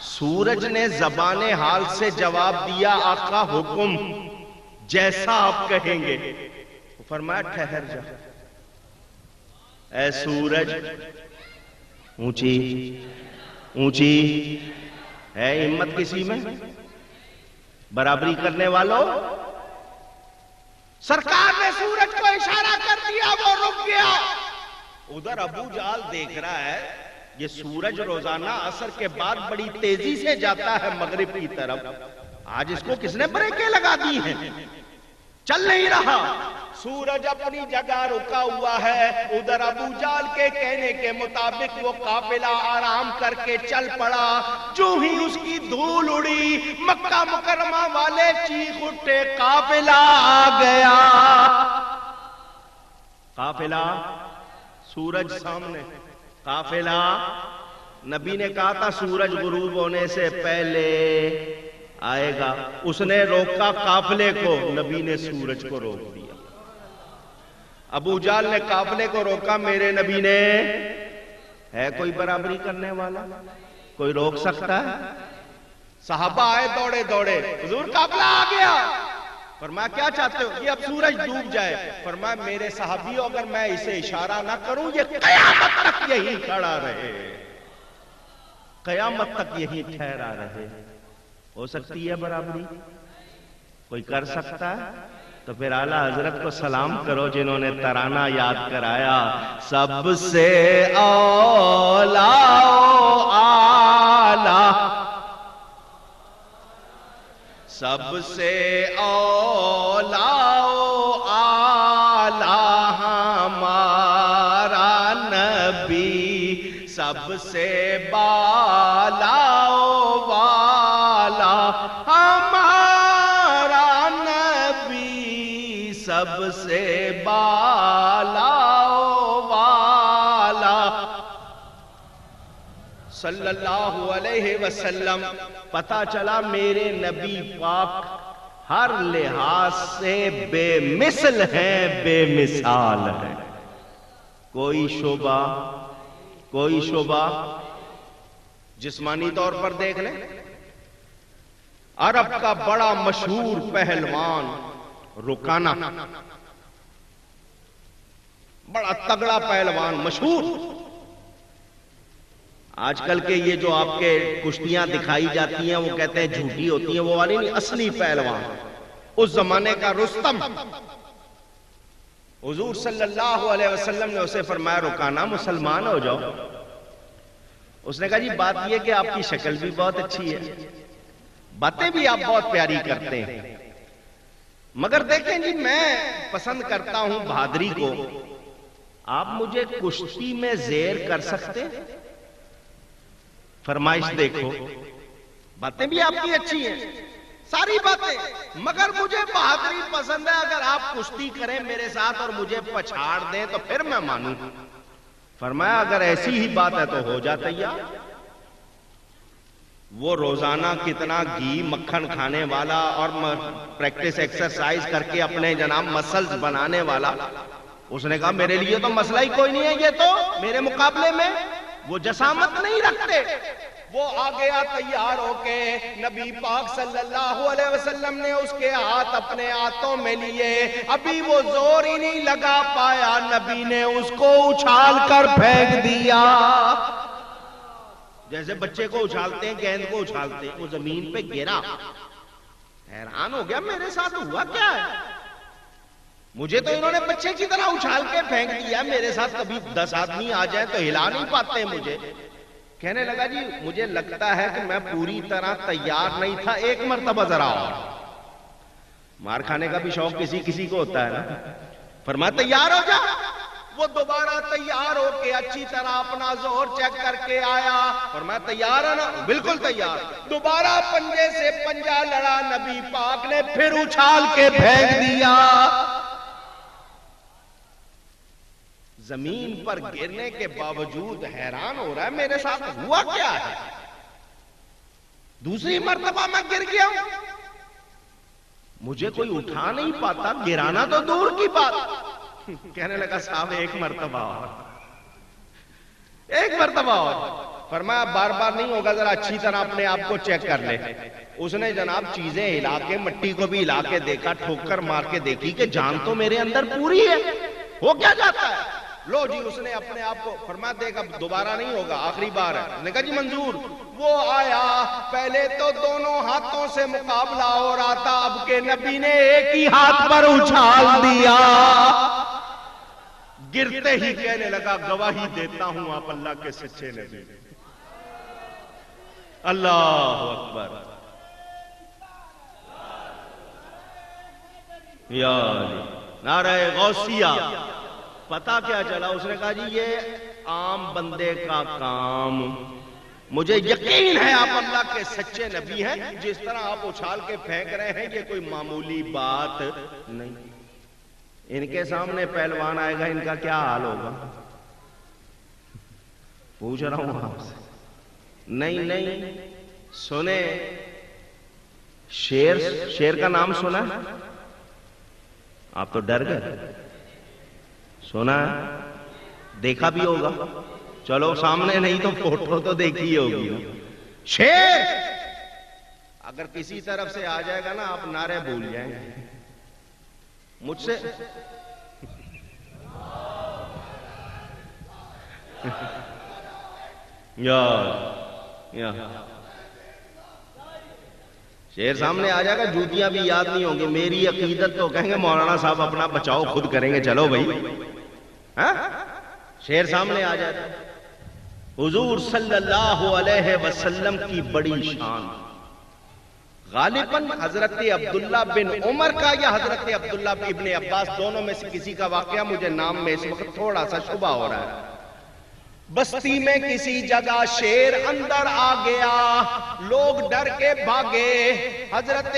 سورج نے زبان حال سے جواب دیا آقا حکم جیسا آپ کہیں گے. فرمایا ٹھہر جا اے سورج، اونچی اونچی ہے ہمت کسی میں برابری کرنے والوں. سرکار نے سورج کو اشارہ کر دیا، وہ رک گیا. ادھر ابو جہل دیکھ رہا ہے یہ سورج روزانہ عصر کے بعد بڑی تیزی سے جاتا ہے مغرب کی طرف، آج اس کو کس نے بریکیں لگا دی ہیں، چل نہیں رہا. سورج اپنی جگہ رکا ہوا ہے. ادھر ابو جہل کے کہنے کے مطابق وہ قافلہ آرام کر کے چل پڑا. جو ہی اس کی دھول اڑی، مکہ مکرمہ والے چیخ اٹھے، قافلہ آ گیا. قافلہ، سورج سامنے، قافلہ. نبی نے کہا تھا سورج غروب ہونے سے پہلے آئے گا. اس نے روکا قافلے کو، نبی نے سورج کو روک دیا. ابو جہل نے قافلے کو روکا، میرے نبی نے. ہے کوئی برابری کرنے والا؟ کوئی روک سکتا ہے؟ صحابہ آئے دوڑے دوڑے، حضور قافلہ آ گیا. فرمایا کیا چاہتے ہو؟ یہ اب سورج ڈوب جائے. فرمایا میرے صحابیوں اگر میں اسے اشارہ نہ کروں یہ قیامت تک یہی کھڑا رہے، قیامت تک یہی ٹھہرا رہے. ہو سکتی ہے برابری؟ کوئی کر سکتا ہے؟ تو پھر اعلیٰ حضرت کو سلام کرو جنہوں نے ترانہ یاد کرایا. سب سے اولا اعلیٰ، سب سے اولا اعلیٰ ہمارا نبی، سب سے بالا والا ہمارا نبی، سب سے بالا والا صلی اللہ علیہ وسلم. پتا چلا میرے نبی پاک ہر لحاظ سے بے مثل ہیں، بے مثال ہیں. کوئی شعبہ، کوئی شعبہ. جسمانی طور پر دیکھ لیں، عرب کا بڑا مشہور پہلوان رکانہ، بڑا تگڑا پہلوان مشہور. آج کل کے یہ جو آپ کے کشتیاں دکھائی جاتی ہیں وہ کہتے ہیں جھوٹی ہوتی ہیں، وہ والی نہیں، اصلی پہلوان. اس زمانے کا رستم. حضور صلی اللہ علیہ وسلم نے اسے فرمایا رکانہ مسلمان ہو جاؤ. اس نے کہا جی بات یہ کہ آپ کی شکل بھی بہت اچھی ہے، باتیں بھی آپ بہت پیاری کرتے ہیں، مگر دیکھیں جی میں پسند کرتا ہوں بہادری کو، آپ مجھے کشتی میں زیر کر سکتے؟ فرمائش دیکھو، باتیں بھی آپ کی اچھی ہیں ساری باتیں، مگر مجھے بہادری پسند ہے. اگر آپ کشتی کریں میرے ساتھ اور مجھے پچھاڑ دیں تو پھر میں مانوں. فرمایا اگر ایسی ہی بات ہے تو ہو جا تیار. وہ روزانہ کتنا گھی مکھن کھانے والا اور پریکٹس ایکسرسائز کر کے اپنے جناب مسلز بنانے والا، اس نے کہا میرے لیے تو مسئلہ ہی کوئی نہیں ہے، یہ تو میرے مقابلے میں وہ جسامت نہیں رکھتے. وہ آ گیا تیار ہو کے، نبی پاک صلی اللہ علیہ وسلم نے اس کے ہاتھ اپنے ہاتھوں میں لیے. ابھی وہ زور ہی نہیں لگا پایا، نبی نے اس کو اچھال کر پھینک دیا. جیسے بچے کو اچھالتے ہیں، گیند کو اچھالتے ہیں، وہ زمین پہ گرا. حیران ہو گیا میرے ساتھ ہوا کیا ہے، مجھے تو انہوں نے بچے کی طرح اچھال کے پھینک دیا، میرے ساتھ کبھی 10 آدمی آ جائیں تو ہلا نہیں پاتے مجھے. کہنے لگا جی مجھے لگتا ہے کہ میں پوری طرح تیار نہیں تھا، ایک مرتبہ ذرا اور. مار کھانے کا بھی شوق کسی کسی کو ہوتا ہے نا. فرمایا تیار ہو جا. وہ دوبارہ تیار ہو کے اچھی طرح اپنا زور چیک کر کے آیا. فرمایا تیار ہے نا؟ بالکل تیار. دوبارہ پنجے سے پنجا لڑا، نبی پاک نے پھر اچھال کے پھینک دیا. زمین پر گرنے کے باوجود حیران ہو رہا ہے میرے ساتھ ہوا کیا ہے. دوسری مرتبہ میں گر گیا، مجھے کوئی اٹھا نہیں پاتا، گرانا تو دور کی بات. کہنے لگا صاحب ایک مرتبہ اور. ایک مرتبہ اور فرمایا بار بار نہیں ہوگا، ذرا اچھی طرح اپنے آپ کو چیک کر لے۔ اس نے جناب چیزیں ہلا کے، مٹی کو بھی ہلا کے دیکھا، ٹھوکر مار کے دیکھی کہ جان تو میرے اندر پوری ہے، ہو کیا جاتا ہے؟ لو جی، اس نے اپنے آپ کو فرمایا دیکھ اب دوبارہ نہیں ہوگا، آخری بار ہے۔ نے کہا جی منظور۔ وہ آیا، پہلے تو دونوں ہاتھوں سے مقابلہ ہو رہا تھا، اب کے نبی نے ایک ہی ہاتھ پر اچھال دیا، گرتے ہی کہنے لگا گواہی دیتا ہوں آپ اللہ کے سچے نبی۔ اللہ اکبر، یا علی، نعرہ غوثیہ۔ پتا کیا چلا؟ اس نے کہا جی یہ عام بندے کا کام، مجھے یقین ہے آپ اللہ کے سچے نبی ہیں، جس طرح آپ اچھال کے پھینک رہے ہیں یہ کوئی معمولی بات نہیں۔ ان کے سامنے پہلوان آئے گا، ان کا کیا حال ہوگا؟ پوچھ رہا ہوں آپ سے۔ نہیں سنے، شیر کا نام سنا ہے؟ آپ تو ڈر گئے۔ سنا ہے؟ دیکھا بھی ہوگا، چلو سامنے نہیں تو فوٹو تو دیکھی ہوگی۔ شیر اگر کسی طرف سے آ جائے گا نا، آپ نعرے بھول جائیں گے۔ مجھ سے یا شیر سامنے آ جائے گا، جوتیاں بھی یاد نہیں ہوں گی۔ میری عقیدت تو کہیں گے مولانا صاحب اپنا بچاؤ خود کریں گے، چلو بھائی۔ شیر سامنے آ جائے، حضور صلی اللہ علیہ وسلم کی بڑی شان، غالباً حضرت عبداللہ بن عمر کا یا حضرت عبداللہ ابن عباس، دونوں میں سے کسی کا واقعہ، مجھے نام میں اس وقت تھوڑا سا شبہ ہو رہا ہے۔ بستی میں کسی جگہ شیر اندر آ گیا، لوگ ڈر کے بھاگے، حضرت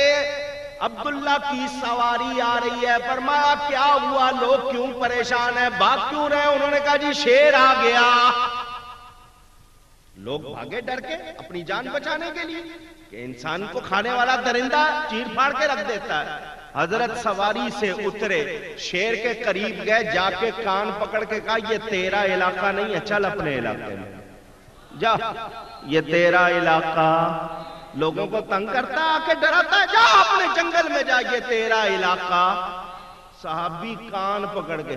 عبداللہ کی سواری آ رہی ہے، فرمایا کیا ہوا، لوگ کیوں پریشان ہیں، بھاگ کیوں رہے؟ انہوں نے کہا جی شیر آ گیا۔ لوگ بھاگے ڈر کے اپنی جان بچانے کے لیے، کہ انسان کو کھانے والا درندہ چیر پھاڑ کے رکھ دیتا ہے۔ حضرت سواری سے اترے، شیر کے قریب گئے، جا کے کان پکڑ کے کہا یہ تیرا علاقہ نہیں ہے، چل اپنے علاقے میں جا، یہ تیرا علاقہ لوگوں کو تنگ کرتا ہے، آ کے ڈراتا ہے، جا اپنے جنگل میں جا، یہ تیرا علاقہ۔ صحابی کان پکڑ کے،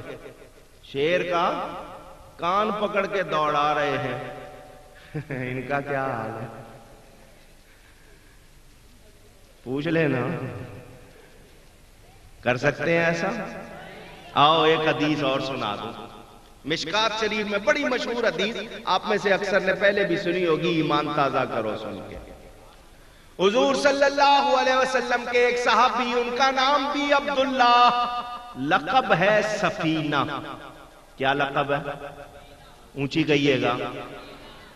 شیر کا کان پکڑ کے دوڑا رہے ہیں۔ ان کا کیا حال ہے؟ پوچھ لینا، کر سکتے ہیں ایسا؟ آؤ ایک حدیث اور سنا دو، مشکات شریف میں بڑی مشہور حدیث، آپ میں سے اکثر نے پہلے بھی سنی ہوگی، ایمان تازہ کرو سن کے۔ حضور صلی اللہ علیہ وسلم کے ایک صحابی، ان کا نام بھی عبداللہ، لقب ہے سفینہ۔ کیا لقب ہے؟ اونچی کہیے گا۔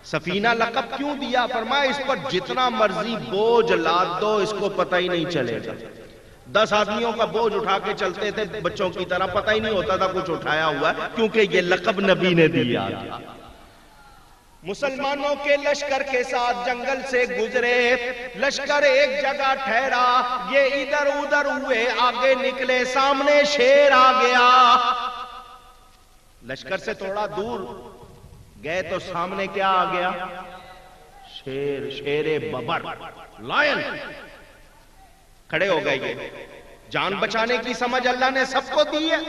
سفینہ لقب کیوں دیا؟ فرمایا اس پر جتنا مرضی بوجھ لاد دو، اس کو پتہ ہی نہیں چلے گا۔ 10 آدمیوں کا بوجھ اٹھا کے چلتے تھے بچوں کی طرح، پتہ ہی نہیں ہوتا تھا کچھ اٹھایا ہوا ہے، کیونکہ یہ لقب نبی نے دیا۔ مسلمانوں کے لشکر کے ساتھ جنگل سے گزرے، لشکر ایک جگہ ٹھہرا، یہ ادھر ادھر ہوئے، آگے نکلے، سامنے شیر آ گیا۔ لشکر سے تھوڑا دور گئے تو سامنے کیا آ گیا؟ شیر، شیر ببر، لائن۔ کھڑے ہو گئے، یہ جان بچانے کی سمجھ اللہ نے سب کو دی ہے۔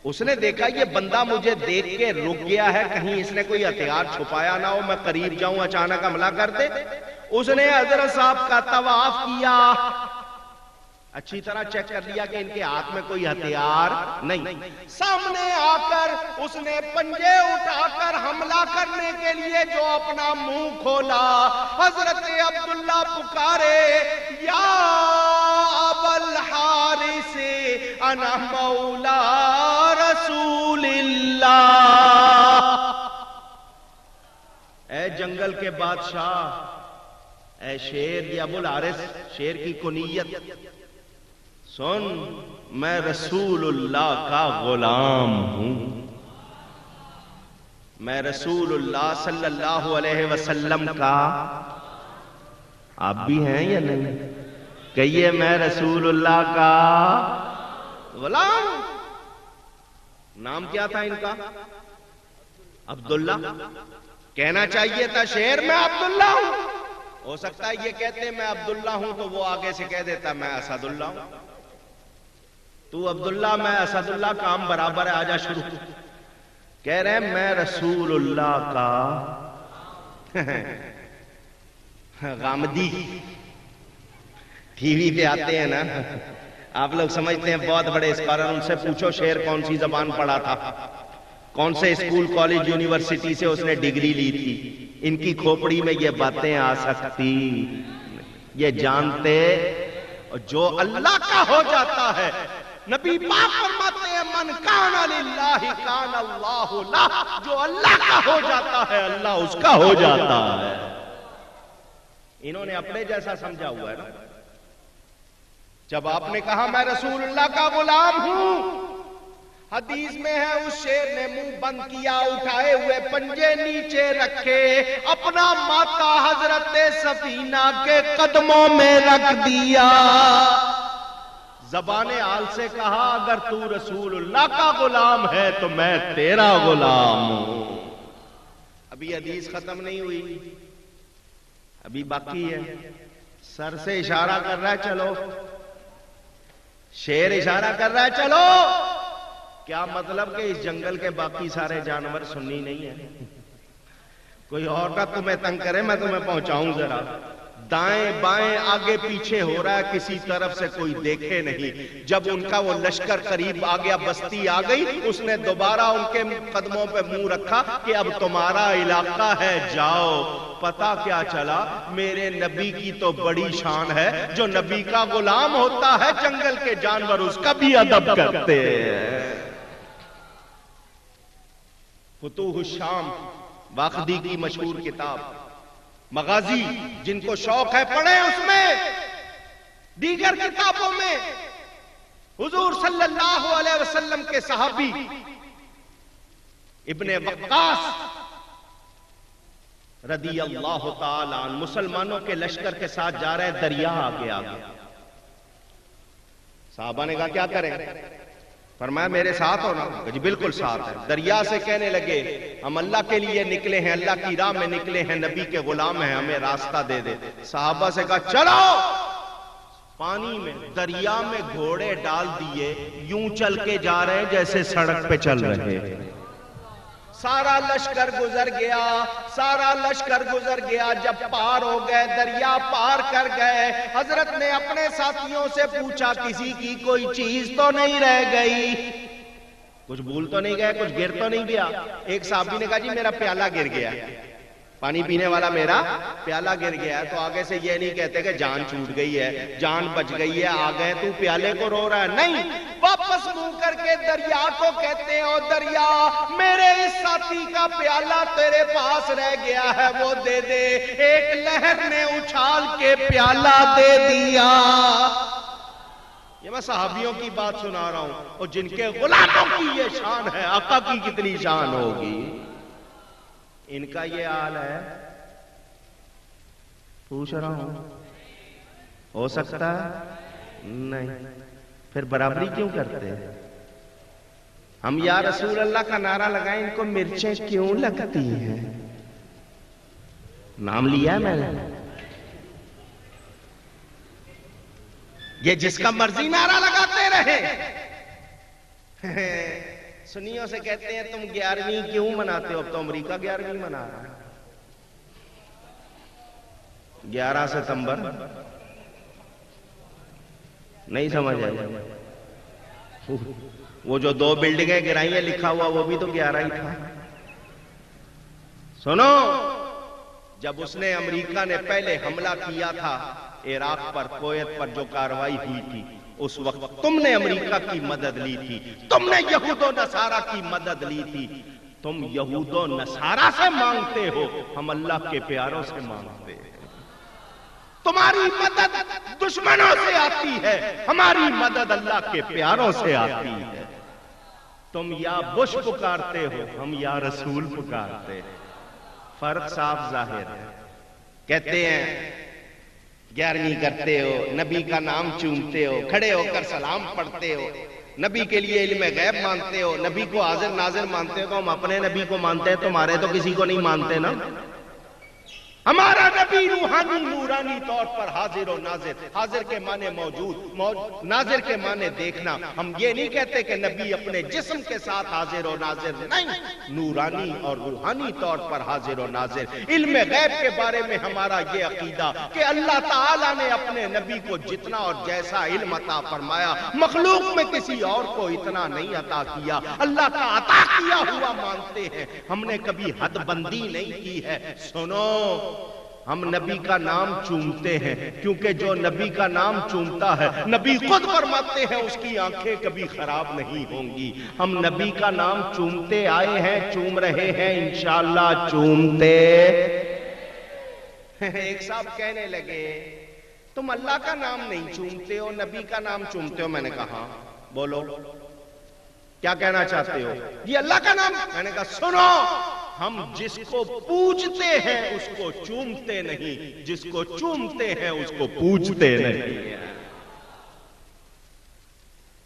اس نے دیکھا یہ بندہ مجھے دیکھ کے رک گیا ہے، کہیں اس نے کوئی ہتھیار چھپایا نہ ہو، میں قریب جاؤں اچانک حملہ کر دے۔ اس نے حضرت صاحب کا طواف کیا، اچھی طرح چیک کر لیا کہ ان کے ہاتھ میں کوئی ہتھیار نہیں۔ سامنے آ کر اس نے پنجے اٹھا کر حملہ کرنے کے لیے جو اپنا منہ کھولا، حضرت عبداللہ پکارے، یا ابا الحارث انا مولا رسول اللہ۔ اے جنگل کے بادشاہ، اے شیر، یہ ابو الحارث شیر کی کنیت، سن، میں رسول اللہ کا غلام ہوں، میں رسول اللہ صلی اللہ علیہ وسلم کا، آپ بھی ہیں یا نہیں؟ کہیے میں رسول اللہ کا غلام۔ نام کیا تھا ان کا؟ عبداللہ کہنا چاہیے تھا شیر میں عبداللہ ہوں. ہو سکتا ہے یہ کہتے میں عبداللہ ہوں تو وہ آگے سے کہہ دیتا میں اسد اللہ ہوں. تو عبداللہ میں اسد اللہ کام برابر ہے, آجا شروع. کہہ رہے ہیں میں رسول اللہ کا غامدی. ٹی وی پہ آتے ہیں نا آپ لوگ سمجھتے ہیں بہت بڑے اسکالر, ان سے پوچھو شیر کون سی زبان پڑھا تھا, کون سے اسکول کالج یونیورسٹی سے اس نے ڈگری لی تھی. ان کی کھوپڑی میں یہ باتیں آ سکتی. یہ جانتے جو اللہ کا ہو جاتا ہے. نبی پاک فرماتے ہیں من کان للہ کان اللہ لہ. جو اللہ کا ہو جاتا ہے اللہ اس کا ہو جاتا ہے. انہوں نے اپنے جیسا سمجھا ہوا ہے نا. جب آپ نے کہا میں رسول اللہ کا غلام ہوں, حدیث میں ہے اس شیر نے منہ بند کیا, اٹھائے ہوئے پنجے نیچے رکھے, اپنا ماتھا حضرت سفینہ کے قدموں میں رکھ دیا. زبان حال سے کہا اگر تو رسول اللہ کا غلام ہے تو میں تیرا غلام ہوں. ابھی حدیث ختم نہیں ہوئی, ابھی باقی ہے. سر سے اشارہ کر رہا ہے چلو, شیر اشارہ کر رہا ہے چلو. کیا مطلب کہ اس جنگل کے باقی سارے جانور سنی نہیں ہیں؟ کوئی اور کا تمہیں تنگ کرے میں تمہیں پہنچاؤں ذرا. دائیں بائیں آگے پیچھے ہو رہا ہے, کسی طرف سے کوئی دیکھے نہیں. جب ان کا وہ لشکر قریب آ گیا, بستی آ گئی, اس نے دوبارہ ان کے قدموں پہ منہ رکھا کہ اب تمہارا علاقہ ہے جاؤ. پتا کیا چلا میرے نبی کی تو بڑی شان ہے, جو نبی کا غلام ہوتا ہے جنگل کے جانور اس کا بھی ادب کرتے ہیں. فتوح الشام واقدی کی مشہور کتاب, مغازی جن کو شوق ہے پڑھیں اس میں. دیگر کتابوں میں حضور صلی اللہ علیہ وسلم کے صحابی ابن وقاص رضی اللہ تعالی عنہ مسلمانوں کے لشکر کے ساتھ جا رہے ہیں, دریا آ گیا. صحابہ نے کہا کیا کریں؟ فرمایا میرے ساتھ ہو نا؟ جی بالکل ساتھ ہے. دریا سے کہنے لگے ہم اللہ کے لیے نکلے ہیں, اللہ کی راہ میں نکلے ہیں, نبی کے غلام ہیں, ہمیں راستہ دے دے. صحابہ سے کہا چلو. پانی میں دریا میں گھوڑے ڈال دیے, یوں چل کے جا رہے ہیں جیسے سڑک پہ چل رہے ہیں. سارا لشکر گزر گیا, سارا لشکر گزر گیا. جب پار ہو گئے, دریا پار کر گئے, حضرت نے اپنے ساتھیوں سے پوچھا کسی کی کوئی چیز تو نہیں رہ گئی, کچھ بھول تو نہیں گئے, کچھ گر تو نہیں گیا. ایک صحابی نے کہا جی میرا پیالہ گر گیا, پانی پینے والا میرا پیالہ گر گیا. تو آگے سے یہ نہیں کہتے کہ جان چھوٹ گئی ہے, جان بچ گئی ہے, آ گئے تو پیالے کو رو رہا ہے. نہیں, واپس منہ کر کے دریا کو کہتے ہیں او دریا میرے اس ساتھی کا پیالہ تیرے پاس رہ گیا ہے, وہ دے دے. ایک لہر نے اچھال کے پیالہ دے دیا. یہ میں صحابیوں کی بات سنا رہا ہوں, اور جن کے غلاموں کی یہ شان ہے, آقا کی کتنی شان ہوگی. ان کا یہ حال ہے. پوچھ رہا ہوں, ہو سکتا ہے نہیں, پھر برابری کیوں کرتے ہیں؟ ہم یا رسول اللہ کا نعرہ لگائیں, ان کو مرچیں کیوں لگتی ہیں؟ نام لیا ہے میں نے. یہ جس کا مرضی نعرہ لگاتے رہے. سنیوں سے کہتے ہیں تم 11ویں کیوں مناتے ہو؟ اب تو امریکہ 11ویں منا رہا ہے. 11 ستمبر نہیں سمجھ آئی. وہ جو 2 بلڈنگیں گرائی ہیں لکھا ہوا وہ بھی تو 11 ہی تھا. سنو, جب اس نے امریکہ نے پہلے حملہ کیا تھا عراق پر, کویت پر جو کاروائی ہوئی تھی, اس وقت تم نے امریکہ کی مدد لی تھی, تم نے یہود و نصارہ کی مدد لی تھی. تم یہود و نصارہ سے مانگتے ہو, ہم اللہ کے پیاروں سے مانگتے ہیں. تمہاری مدد دشمنوں سے آتی ہے, ہماری مدد اللہ کے پیاروں سے آتی ہے. تم یا بش پکارتے ہو, ہم یا رسول پکارتے ہیں. فرق صاف ظاہر ہے. کہتے ہیں 11ویں کرتے ہو, نبی کا نام چومتے ہو, کھڑے ہو کر سلام پڑھتے ہو, نبی کے لیے علم غیب مانتے ہو، نبی کو حاضر ناظر مانتے ہو، تو ہم اپنے نبی کو مانتے ہیں، تمہارے تو کسی کو نہیں مانتے نا۔ ہمارا نبی روحانی نورانی طور پر حاضر و ناظر، حاضر کے معنی موجود، ناظر کے معنی دیکھنا۔ ہم یہ نہیں کہتے کہ نبی اپنے جسم کے ساتھ حاضر و ناظر، نہیں، نورانی اور روحانی طور پر حاضر و ناظر۔ علم غیب کے بارے میں ہمارا یہ عقیدہ کہ اللہ تعالیٰ نے اپنے نبی کو جتنا اور جیسا علم عطا فرمایا، مخلوق میں کسی اور کو اتنا نہیں عطا کیا، اللہ کا عطا کیا ہوا مانتے ہیں، ہم نے کبھی حد بندی نہیں کی ہے۔ سنو، ہم نبی کا نام چومتے ہیں، کیونکہ جو نبی کا نام چومتا ہے، نبی خود فرماتے ہیں اس کی آنکھیں کبھی خراب نہیں ہوں گی۔ ہم نبی کا نام چومتے آئے ہیں، چوم رہے ہیں، انشاءاللہ چومتے۔ ایک صاحب کہنے لگے تم اللہ کا نام نہیں چومتے ہو، نبی کا نام چومتے ہو۔ میں نے کہا بولو کیا کہنا چاہتے ہو؟ یہ اللہ کا نام۔ میں نے کہا سنو، ہم جس کو پوجتے ہیں اس کو چومتے نہیں، جس کو چومتے ہیں اس کو پوجتے نہیں۔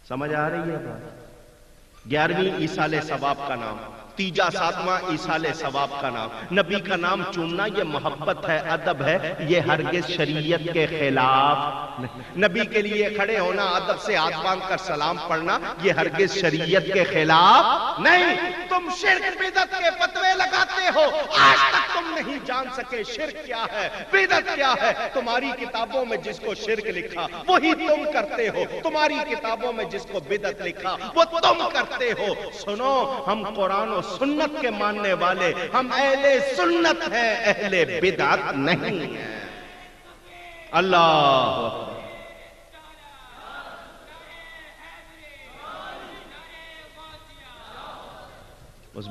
سمجھ آ رہی ہے بات؟ 11ویں ایصال ثواب کا نام، تیجا 7واں ایصال ثواب کا نام۔ نبی کا نام چومنا یہ محبت ہے، ادب ہے، یہ ہرگز شریعت کے خلاف نہیں۔ نبی کے لیے کھڑے ہونا، ادب سے ہاتھ باندھ کر سلام پڑھنا، یہ ہرگز شریعت کے خلاف نہیں۔ تم شرک بدعت کے فتوے لگاتے ہو، آج تک تم نہیں جان سکے شرک کیا ہے، بدعت کیا ہے۔ تمہاری کتابوں میں جس کو شرک لکھا وہی تم کرتے ہو، تمہاری کتابوں میں جس کو بدعت لکھا وہ تم کرتے ہو۔ سنو، ہم قرآن و سنت کے ماننے والے، ہم اہل سنت ہیں، اہل بدعت نہیں ہیں۔ اللہ اس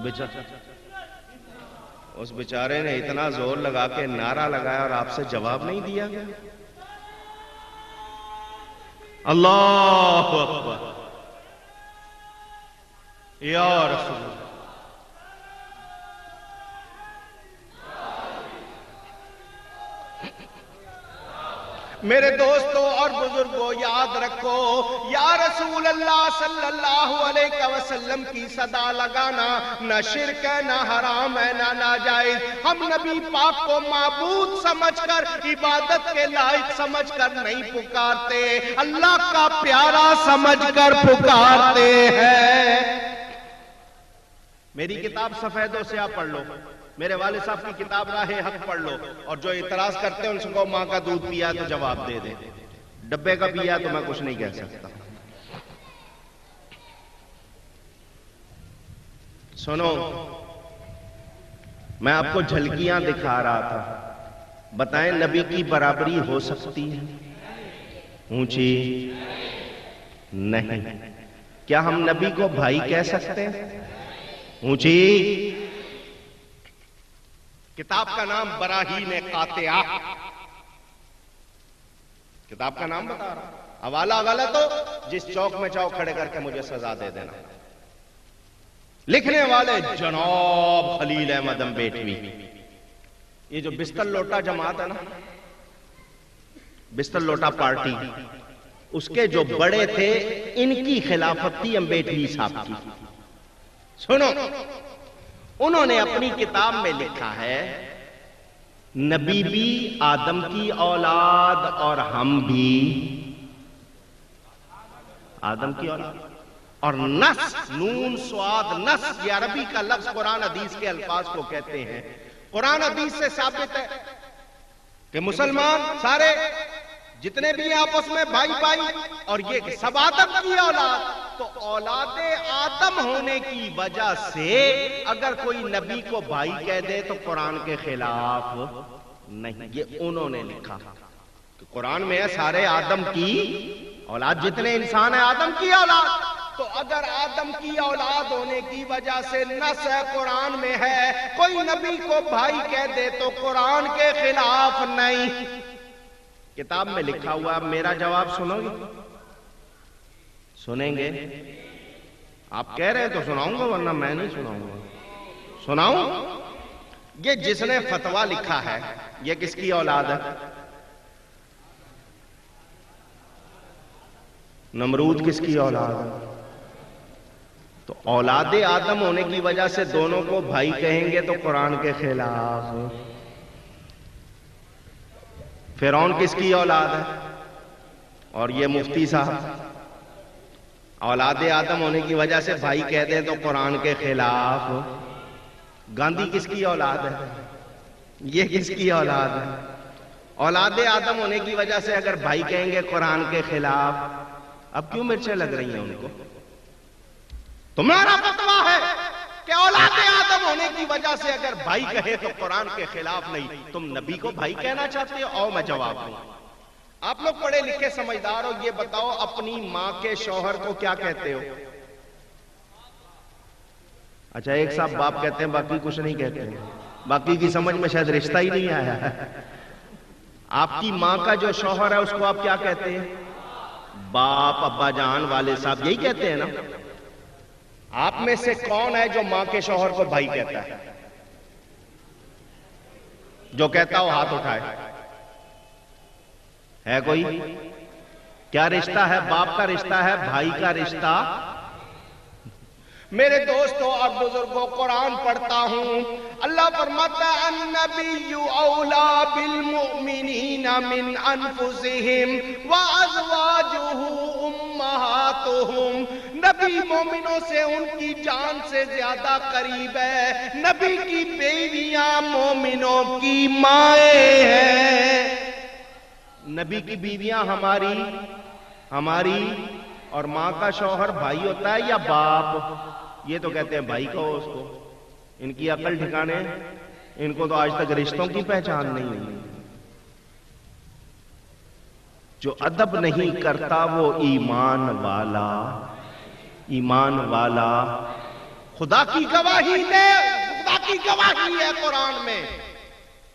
بیچارے نے اتنا زور لگا کے نعرہ لگایا اور آپ سے جواب نہیں دیا گیا۔ اللہ اکبر، یا رسول اللہ۔ میرے دوستو اور بزرگوں یاد رکھو، یا رسول اللہ صلی اللہ علیہ وسلم کی صدا لگانا نہ شرک ہے، نہ حرام ہے، نہ ناجائز۔ ہم نبی پاک کو معبود سمجھ کر، عبادت کے لائق سمجھ کر نہیں پکارتے، اللہ کا پیارا سمجھ کر پکارتے ہیں۔ میری کتاب سفید و سیاہ پڑھ لو، میرے والد صاحب کی کتاب راہ حق پڑھ لو، اور جو اعتراض کرتے ہیں ان سے کہو ماں کا دودھ پیا تو جواب دے دے، ڈبے کا پیا تو میں کچھ نہیں کہہ سکتا۔ سنو، میں آپ کو جھلکیاں دکھا رہا تھا، بتائیں نبی کی برابری ہو سکتی ہے؟ اونچی نہیں۔ کیا ہم نبی کو بھائی کہہ سکتے ہیں؟ اونچی۔ کتاب کا نام براہین قاطعہ، کتاب کا نام بتا رہا، حوالہ غلط ہو جس چوک میں چاہو کھڑے کر کے مجھے سزا دے دینا۔ لکھنے والے جناب خلیل احمد امبیٹوی۔ یہ جو بستر لوٹا جماعت ہے نا، بستر لوٹا پارٹی، اس کے جو بڑے تھے ان کی خلافت تھی امبیٹوی صاحب کی۔ سنو، انہوں نے اپنی کتاب میں لکھا ہے نبی بھی آدم کی اولاد اور ہم بھی آدم کی اولاد، اور نس، نون سواد نس، یہ عربی کا لفظ قرآن حدیث کے الفاظ کو کہتے ہیں۔ قرآن حدیث سے ثابت ہے کہ مسلمان سارے جتنے بھی ہیں آپس میں بھائی بھائی، اور یہ سب آدم کی اولاد، تو اولاد آدم ہونے کی وجہ سے اگر کوئی نبی کو بھائی کہہ دے تو قرآن کے خلاف نہیں۔ یہ انہوں نے لکھا کہ قرآن میں ہے سارے آدم کی اولاد، جتنے انسان ہیں آدم کی اولاد، تو اگر آدم کی اولاد ہونے کی وجہ سے نص ہے قرآن میں ہے، کوئی نبی کو بھائی کہہ دے تو قرآن کے خلاف نہیں۔ کتاب میں لکھا ہوا، میرا جواب سنو گے؟ سنیں گے؟ آپ کہہ رہے ہیں تو سناؤں گا، ورنہ میں نہیں سناؤں گا۔ سناؤں؟ یہ جس نے فتویٰ لکھا ہے یہ کس کی اولاد ہے؟ نمرود کس کی اولاد ہے؟ تو اولاد آدم ہونے کی وجہ سے دونوں کو بھائی کہیں گے تو قرآن کے خلاف. فرعون کس کی اولاد ہے؟ اور یہ مفتی صاحب اولاد آدم ہونے کی وجہ سے بھائی کہہ دیں تو قرآن کے خلاف. گاندھی کس کی اولاد ہے؟ یہ کس کی اولاد ہے؟ اولاد آدم ہونے کی وجہ سے اگر بھائی کہیں گے قرآن کے خلاف. اب کیوں مرچیں لگ رہی ہیں ان کو؟ تمہارا فتویٰ ہے کہ اولاد آدم ہونے کی وجہ سے اگر بھائی کہے تو قرآن کے خلاف نہیں. تم نبی کو بھائی کہنا چاہتے ہو؟ اور میں جواب دوں. آپ لوگ پڑھے لکھے سمجھدار ہو، یہ بتاؤ اپنی ماں کے شوہر کو کیا کہتے ہو؟ اچھا، ایک صاحب باپ کہتے ہیں، باقی کچھ نہیں کہتے ہیں. باقی کی سمجھ میں شاید رشتہ ہی نہیں آیا ہے. آپ کی ماں کا جو شوہر ہے اس کو آپ کیا کہتے ہیں؟ باپ، ابا جان، والد صاحب، یہی کہتے ہیں نا. آپ میں سے کون ہے جو ماں کے شوہر کو بھائی کہتا ہے؟ جو کہتا ہو ہاتھ اٹھائے. ہے کوئی؟ کیا رشتہ ہے؟ باپ کا رشتہ ہے، بھائی کا رشتہ. میرے دوستوں اور بزرگوں، قرآن پڑھتا ہوں، اللہ فرماتا ہے النبی اولا بالمؤمنین من انفسہم وازواجہ امہاتہم. نبی مومنوں سے ان کی جان سے زیادہ قریب ہے. نبی کی بیویاں مومنوں کی مائیں ہیں. نبی کی بیویاں ہماری اور ماں کا شوہر بھائی ہوتا ہے یا باپ؟ یہ تو کہتے ہیں بھائی کہو اس کو. ان کی عقل ٹھکانے، ان کو تو آج تک رشتوں کی پہچان نہیں ہوئی. جو ادب نہیں کرتا وہ ایمان والا. خدا کی گواہی ہے قرآن میں.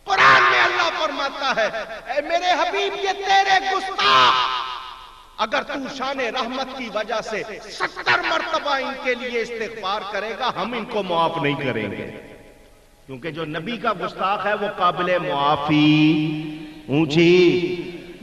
قرآن میں اللہ فرماتا ہے اے میرے حبیب یہ تیرے گستاخ، اگر تو شان رحمت کی وجہ سے 70 مرتبہ ان کے لیے استغفار کرے گا ہم ان کو معاف نہیں کریں گے. کیونکہ جو نبی کا گستاخ ہے وہ قابل معافی. اونچی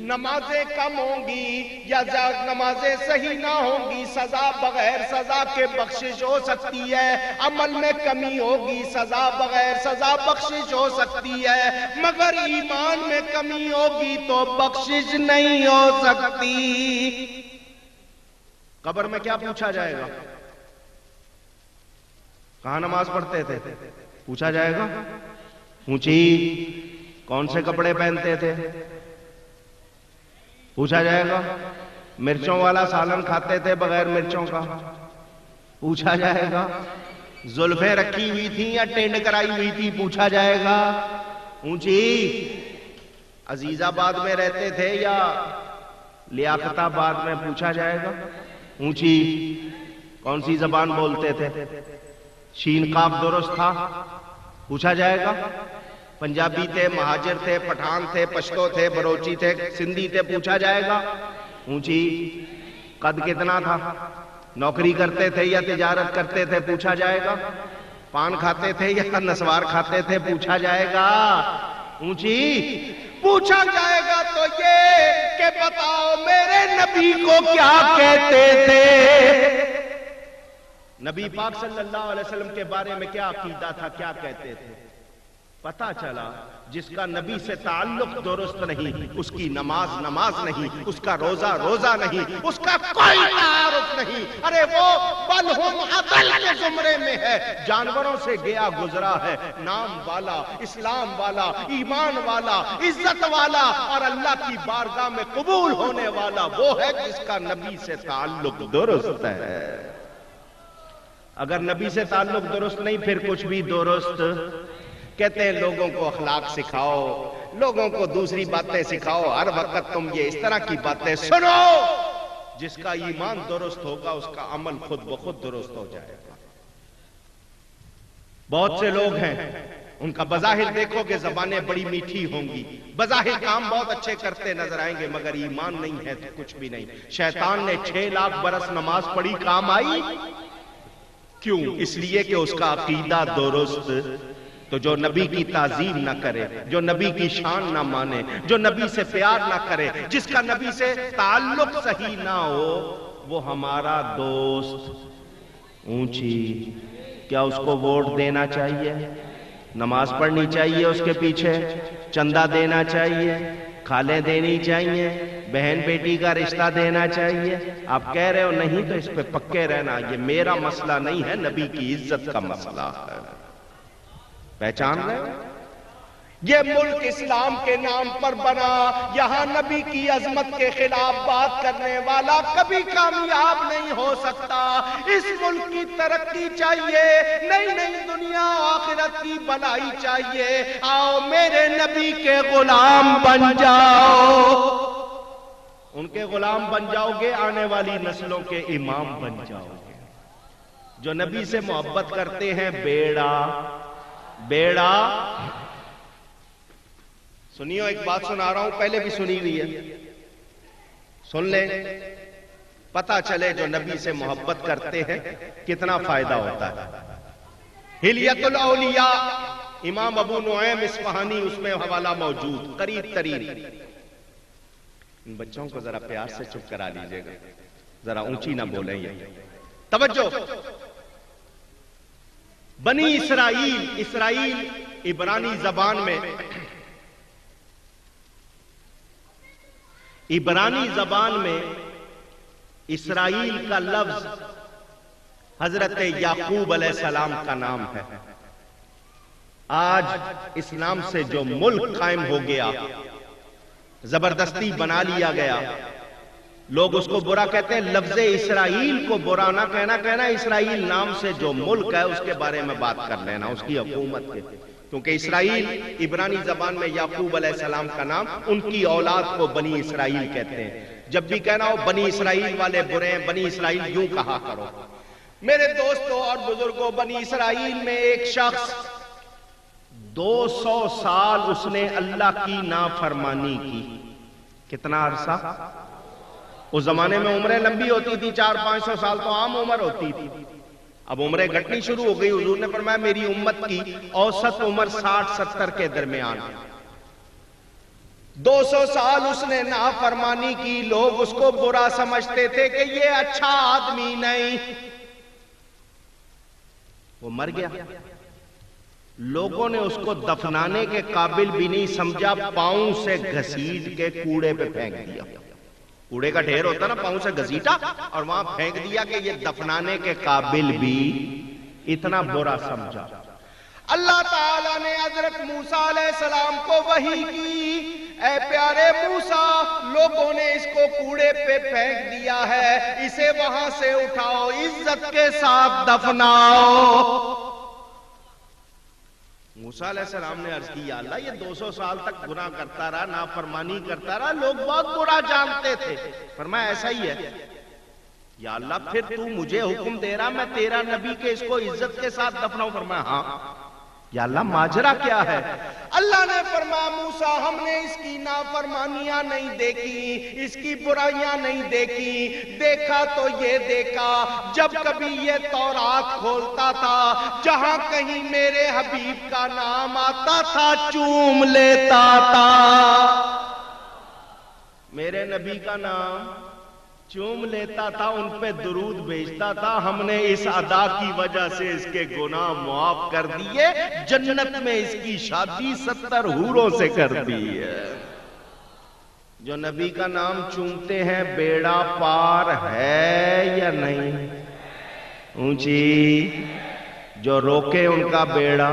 نمازیں کم ہوں گی یا نمازیں صحیح نہ ہوں گی، سزا بغیر سزا کے بخشش ہو سکتی ہے. عمل میں کمی ہوگی، سزا بغیر سزا بخشش ہو سکتی ہے. مگر ایمان میں کمی ہوگی تو بخشش نہیں ہو سکتی. قبر میں کیا پوچھا جائے گا؟ کہاں نماز پڑھتے تھے؟ پوچھا جائے گا. اونچی کون سے کپڑے پہنتے تھے؟ پوچھا جائے گا. مرچوں والا سالن کھاتے تھے بغیر مرچوں کا؟ پوچھا جائے گا. زلفیں رکھی ہوئی تھیں یا ٹینڈ کرائی ہوئی تھی؟ پوچھا جائے گا. اونچی عزیز آباد میں رہتے تھے یا لیاقت آباد میں؟ پوچھا جائے گا. اونچی کون سی زبان بولتے تھے؟ شین قاف درست تھا؟ پوچھا جائے گا. پنجابی تھے، مہاجر تھے، پٹھان تھے، پشتو تھے، بروچی تھے، سندھی تھے؟ پوچھا جائے گا. اونچی قد کتنا تھا؟ نوکری کرتے تھے یا تجارت کرتے تھے؟ پوچھا جائے گا. پان کھاتے تھے یا نسوار کھاتے تھے؟ پوچھا جائے گا. اونچی پوچھا جائے گا تو یہ کہ بتاؤ میرے نبی کو کیا کہتے تھے؟ نبی پاک صلی اللہ علیہ وسلم کے بارے میں کیا عقیدہ تھا، کیا کہتے تھے؟ پتا چلا جس کا نبی سے تعلق درست نہیں، اس کی نماز نہیں، اس کا روزہ نہیں، اس کا کوئی تعارف نہیں. ارے وہ بل ہم عدل کے زمرے میں ہے، جانوروں سے گیا گزرا ہے. نام والا، اسلام والا، ایمان والا، عزت والا اور اللہ کی بارگاہ میں قبول ہونے والا وہ ہے جس کا نبی سے تعلق درست ہے. اگر نبی سے تعلق درست نہیں پھر کچھ بھی درست. کہتے ہیں لوگوں کو اخلاق سکھاؤ، لوگوں کو دوسری باتیں سکھاؤ، ہر وقت تم یہ اس طرح کی باتیں سنو. جس کا ایمان درست ہوگا اس کا عمل خود بخود درست ہو جائے گا. بہت سے لوگ ہیں ان کا بظاہر دیکھو کہ زبانیں بڑی میٹھی ہوں گی، بظاہر کام بہت اچھے کرتے نظر آئیں گے، مگر ایمان نہیں ہے تو کچھ بھی نہیں. شیطان نے 6 لاکھ برس نماز پڑھی، کام آئی؟ کیوں؟ اس لیے کہ اس کا عقیدہ درست. تو جو نبی کی تعظیم نہ کرے، جو نبی کی شان نہ مانے، جو نبی سے پیار نہ کرے، جس کا نبی سے تعلق صحیح نہ ہو، وہ ہمارا دوست. اونچی. کیا اس کو ووٹ دینا چاہیے؟ نماز پڑھنی چاہیے اس کے پیچھے؟ چندہ دینا چاہیے؟ کھالیں دینی چاہیے؟ بہن بیٹی کا رشتہ دینا چاہیے؟ آپ کہہ رہے ہو نہیں تو اس پہ پکے رہنا. یہ میرا مسئلہ نہیں ہے، نبی کی عزت کا مسئلہ ہے. پہچان رہے ہو؟ یہ ملک اسلام کے نام پر بنا، یہاں نبی کی عظمت کے خلاف بات کرنے والا کبھی کامیاب نہیں ہو سکتا. اس ملک کی ترقی چاہیے، نئی نئی دنیا آخرت کی بھلائی چاہیے. آؤ میرے نبی کے غلام بن جاؤ. ان کے غلام بن جاؤ گے، آنے والی نسلوں کے امام بن جاؤ گے. جو نبی سے محبت کرتے ہیں بیڑا سنیو، ایک بات سنا رہا ہوں، پہلے بھی سنی ہوئی ہے، سن لیں، پتہ چلے جو نبی سے محبت کرتے ہیں کتنا فائدہ ہوتا ہے. حلیت الاولیاء امام ابو نعیم اصفہانی، اس میں حوالہ موجود، قریب ترین. ان بچوں کو ذرا پیار سے چپ کرا لیجئے گا، ذرا اونچی نہ بولیں. یہ توجہ. بنی اسرائیل عبرانی زبان میں اسرائیل کا لفظ حضرت یعقوب علیہ السلام کا نام ہے. آج اسلام سے جو ملک قائم ہو گیا، زبردستی بنا لیا گیا، لوگ اس کو برا کہتے ہیں. لفظ اسرائیل کو برا نہ کہنا اسرائیل نام سے جو ملک ہے اس کے بارے میں بات کر لینا، اس کی حکومت کے. کیونکہ اسرائیل عبرانی زبان میں یعقوب علیہ السلام کا نام، ان کی اولاد کو بنی اسرائیل کہتے ہیں. جب بھی کہنا ہو بنی اسرائیل والے برے ہیں، بنی اسرائیل یوں کہا کرو. میرے دوستوں اور بزرگوں، بنی اسرائیل میں ایک شخص 200 سال اس نے اللہ کی نافرمانی کی. کتنا عرصہ؟ اس زمانے میں عمریں لمبی ہوتی تھی، 400-500 سال تو عام عمر ہوتی تھی. اب عمریں گھٹنی شروع ہو گئی. حضور نے فرمایا میری امت کی اوسط عمر 60-70 کے درمیان. 200 سال اس نے نافرمانی کی. لوگ اس کو برا سمجھتے تھے کہ یہ اچھا آدمی نہیں. وہ مر گیا. لوگوں نے اس کو دفنانے کے قابل بھی نہیں سمجھا، پاؤں سے گھسیٹ کے کوڑے پہ پھینک دیا. کوڑے کا ڈھیر ہوتا نا، پاؤں سے گھسیٹا اور وہاں پھینک دیا کہ یہ دفنانے کے قابل بھی. اتنا برا سمجھا. اللہ تعالیٰ نے حضرت موسیٰ علیہ السلام کو وحی کی، اے پیارے موسیٰ، لوگوں نے اس کو کوڑے پہ پھینک دیا ہے، اسے وہاں سے اٹھاؤ، عزت کے ساتھ دفناؤ. موسیٰ علیہ السلام نے عرض کی، یا اللہ یہ 200 سال تک گناہ کرتا رہا، نافرمانی کرتا رہا، لوگ بہت برا جانتے تھے. فرمایا ایسا ہی ہے. یا اللہ پھر تو مجھے حکم دے رہا میں تیرا نبی کے اس کو عزت کے ساتھ دفناؤں؟ فرمایا ہاں. یا اللہ ماجرا کیا ہے؟ اللہ نے فرمایا موسیٰ ہم نے اس کی نافرمانیاں نہیں دیکھی، اس کی برائیاں نہیں دیکھی، دیکھا تو یہ دیکھا جب کبھی یہ تورات کھولتا تھا، جہاں کہیں میرے حبیب کا نام آتا تھا چوم لیتا تھا. میرے نبی کا نام چوم لیتا تھا، ان پہ درود بھیجتا تھا. ہم نے اس ادا کی وجہ سے اس کے گناہ معاف کر دیے. جنت میں اس کی شادی 70 حوروں سے کر دی ہے. جو نبی کا نام چومتے ہیں بیڑا پار ہے یا نہیں؟ اونچی. جو روکے ان کا بیڑا.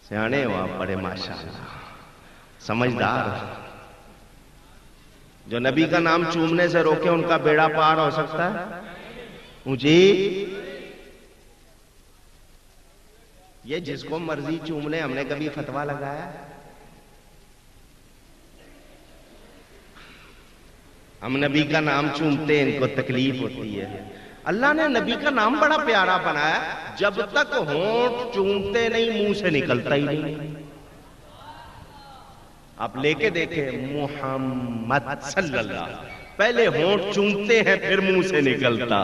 سیانے ہو آپ بڑے ماشاءاللہ، سمجھدار. جو نبی کا نام چومنے سے روکے ان کا بیڑا پار ہو سکتا ہے؟ اونچی. یہ جس کو مرضی چوم لے، ہم نے کبھی فتویٰ لگایا؟ ہم نبی کا نام چومتے ہیں، ان کو تکلیف ہوتی ہے. اللہ نے نبی کا نام بڑا پیارا بنایا. جب تک ہونٹ چومتے نہیں منہ سے نکلتا ہی نہیں. آپ لے کے دیکھیں محمد صلی اللہ، پہلے ہونٹ چومتے ہیں پھر منہ سے نکلتا.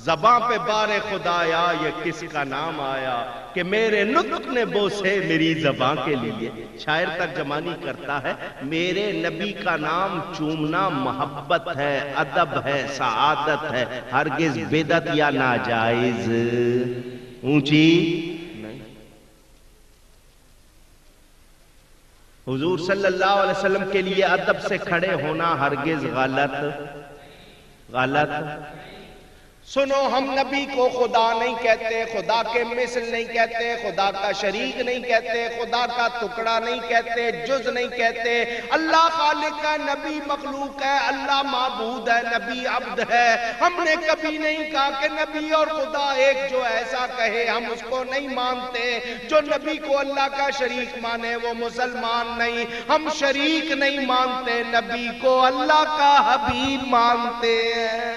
زباں پہ بار خدا آیا یہ کس کا نام آیا کہ میرے نطق نے بوسے میری زباں کے لیے. شاعر ترجمانی کرتا ہے میرے نبی کا نام چومنا محبت ہے، ادب ہے، سعادت ہے، ہرگز بدعت یا ناجائز اونچی نہیں. حضور صلی اللہ علیہ وسلم کے لیے ادب سے کھڑے ہونا ہرگز غلط. سنو، ہم نبی کو خدا نہیں کہتے، خدا کے مثل نہیں کہتے، خدا کا شریک نہیں کہتے، خدا کا ٹکڑا نہیں کہتے، جز نہیں کہتے. اللہ خالق ہے، نبی مخلوق ہے، اللہ معبود ہے، نبی عبد ہے. ہم نے کبھی نہیں کہا کہ نبی اور خدا ایک، جو ایسا کہے ہم اس کو نہیں مانتے. جو نبی کو اللہ کا شریک مانے وہ مسلمان نہیں. ہم شریک نہیں مانتے، نبی کو اللہ کا حبیب مانتے ہیں.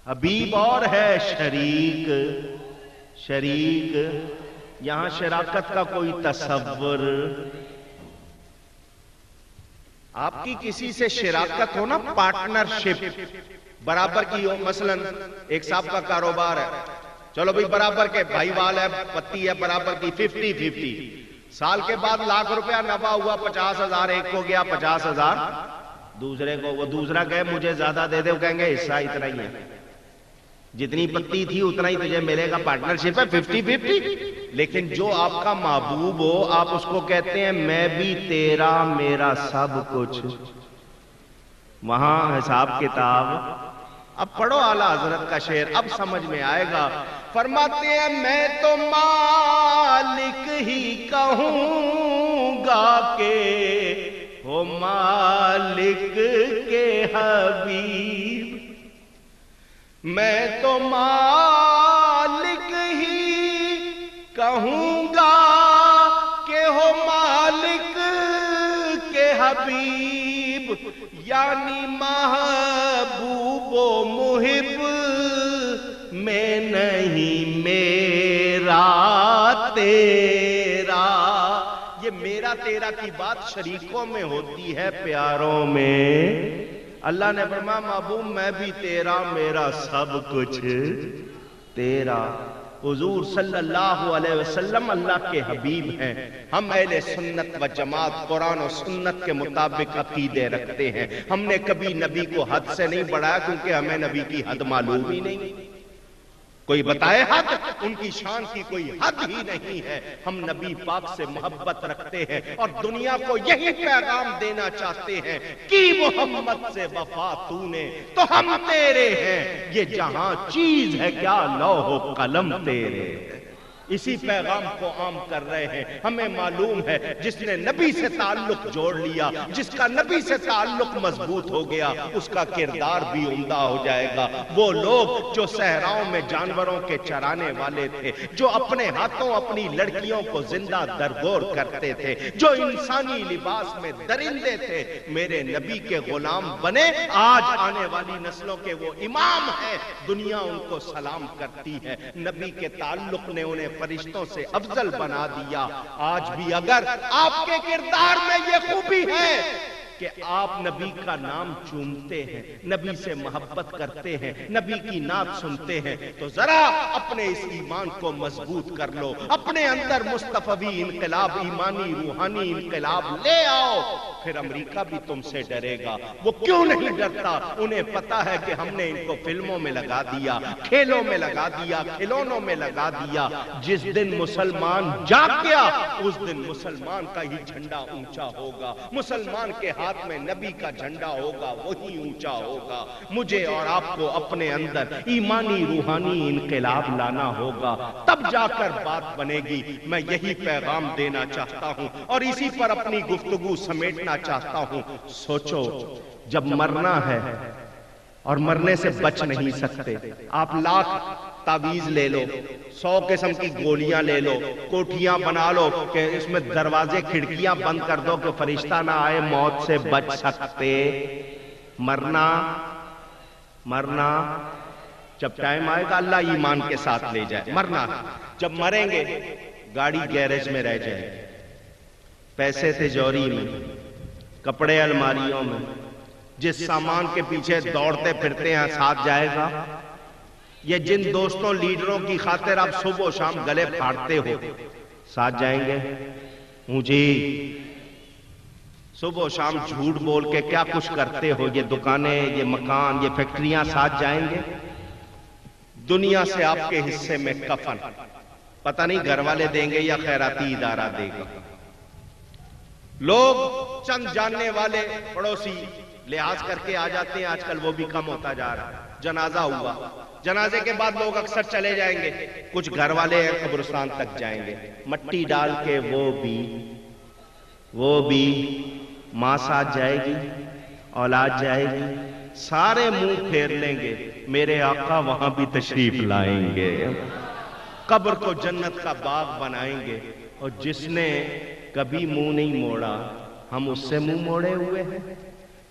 حبیب اور ہے شریک. یہاں شراکت کا کوئی تصور، آپ کی کسی سے شراکت ہو نا، پارٹنرشپ برابر کی ہو. مثلا ایک صاحب کا کاروبار ہے، چلو بھئی برابر کے بھائی وال ہے، پتی ہے برابر کی، 50-50. سال کے بعد ₹1,00,000 نفع ہوا، 50,000 ایک کو گیا، 50,000 دوسرے کو. وہ دوسرا کہے مجھے زیادہ دے دے، وہ کہیں گے حصہ اتنا ہی ہے، جتنی پتی تھی اتنا ہی تجھے ملے گا. پارٹنرشپ ہے 50-50. لیکن جو آپ کا محبوب ہو، آپ اس کو کہتے ہیں میں بھی تیرا میرا سب کچھ. وہاں حساب کتاب. اب پڑھو اعلیٰ حضرت کا شعر، اب سمجھ میں آئے گا. فرماتے ہیں میں تو مالک ہی کہوں گا کہ ہو مالک کے حبیب. میں تو مالک ہی کہوں گا کہ ہو مالک کے حبیب. یعنی محبوب و محب میں نہیں میرا تیرا. یہ میرا تیرا کی بات شریکوں میں ہوتی ہے، پیاروں میں. اللہ نے فرمایا محبوب میں بھی تیرا، میرا سب کچھ تیرا. حضور صلی اللہ علیہ وسلم اللہ کے حبیب ہیں. ہم اہل سنت و جماعت قرآن و سنت کے مطابق عقیدے رکھتے ہیں. ہم نے کبھی نبی کو حد سے نہیں بڑھایا، کیونکہ ہمیں نبی کی حد معلوم ہی نہیں. کوئی بتائے حد؟ ان کی شان کی کوئی حد ہی نہیں ہے. ہم نبی پاک سے محبت رکھتے ہیں اور دنیا کو یہی پیغام دینا چاہتے ہیں کہ محمد سے وفا تو نے تو ہم تیرے ہیں. یہ جہاں چیز ہے کیا لوح و قلم تیرے. اسی پیغام کو عام کر رہے ہیں. ہمیں معلوم ہے جس نے نبی سے تعلق جوڑ لیا، جس کا نبی سے تعلق مضبوط ہو گیا، اس کا کردار بھی عمدہ ہو جائے گا. وہ لوگ جو صحراؤں میں جانوروں کے چرانے والے تھے، جو اپنے ہاتھوں اپنی لڑکیوں کو زندہ درگور کرتے تھے، جو انسانی لباس میں درندے تھے، میرے نبی کے غلام بنے. آج آنے والی نسلوں کے وہ امام ہیں. دنیا ان کو سلام کرتی ہے. نبی کے تعلق نے انہیں فرشتوں سے افضل بنا دیا. آج بھی اگر آپ کے کردار میں یہ خوبی ہے کہ آپ نبی کا نام چومتے ہیں، نبی سے محبت کرتے ہیں، نبی کی نعت سنتے ہیں، تو ذرا اپنے اس ایمان کو مضبوط کر لو. اپنے اندر مصطفی انقلاب، ایمانی روحانی انقلاب لے آؤ. پھر امریکہ بھی تم سے ڈرے گا. وہ کیوں نہیں ڈرتا؟ انہیں پتا ہے کہ ہم نے ان کو فلموں میں لگا دیا، کھیلوں میں لگا دیا، کھلونوں میں لگا دیا. جس دن مسلمان جاگ گیا اس دن مسلمان کا ہی جھنڈا اونچا ہوگا. مسلمان کے ہاتھ میں نبی کا جھنڈا ہوگا، وہی اونچا ہوگا. مجھے اور آپ کو اپنے اندر ایمانی روحانی انقلاب لانا ہوگا، تب جا کر بات بنے گی. میں یہی پیغام دینا چاہتا ہوں اور اسی پر اپنی گفتگو سمیٹنا چاہتا ہوں. سوچو، جب مرنا ہے اور مرنے سے بچ نہیں سکتے، آپ لاکھ تعویذ لے لو، 100 قسم کی گولیاں لے لو، کوٹھیاں بنا لو کہ اس میں دروازے کھڑکیاں بند کر دو کہ فرشتہ نہ آئے، موت سے بچ سکتے. مرنا جب ٹائم آئے گا اللہ ایمان کے ساتھ لے جائے. مرنا جب مریں گے گاڑی گیرج میں رہ جائے گی، پیسے تجوری میں، کپڑے الماریوں میں، جس سامان کے پیچھے دوڑتے پھرتے ہیں ساتھ جائے گا. یہ جن دوستوں لیڈروں کی خاطر آپ صبح و شام گلے پھاڑتے ہو، ساتھ جائیں گے؟ مجھے صبح و شام جھوٹ بول کے کیا کچھ کرتے ہو، یہ دکانیں، یہ مکان، یہ فیکٹریاں، ساتھ جائیں گے؟ دنیا سے آپ کے حصے میں کفن، پتہ نہیں گھر والے دیں گے یا خیراتی ادارہ دے گا۔ لوگ چند جاننے والے پڑوسی لحاظ کر کے آ جاتے ہیں، آج کل وہ بھی کم ہوتا جا رہا ہے۔ جنازہ ہوا، جنازے کے بعد لوگ اکثر چلے جائیں گے، کچھ گھر والے قبرستان تک جائیں گے، مٹی ڈال کے وہ بھی ماں ساتھ جائے گی، اولاد جائے گی، سارے منہ پھیر لیں گے، میرے آقا وہاں بھی تشریف لائیں گے، قبر کو جنت کا باغ بنائیں گے۔ اور جس نے کبھی منہ نہیں موڑا، ہم اس سے منہ موڑے ہوئے ہیں،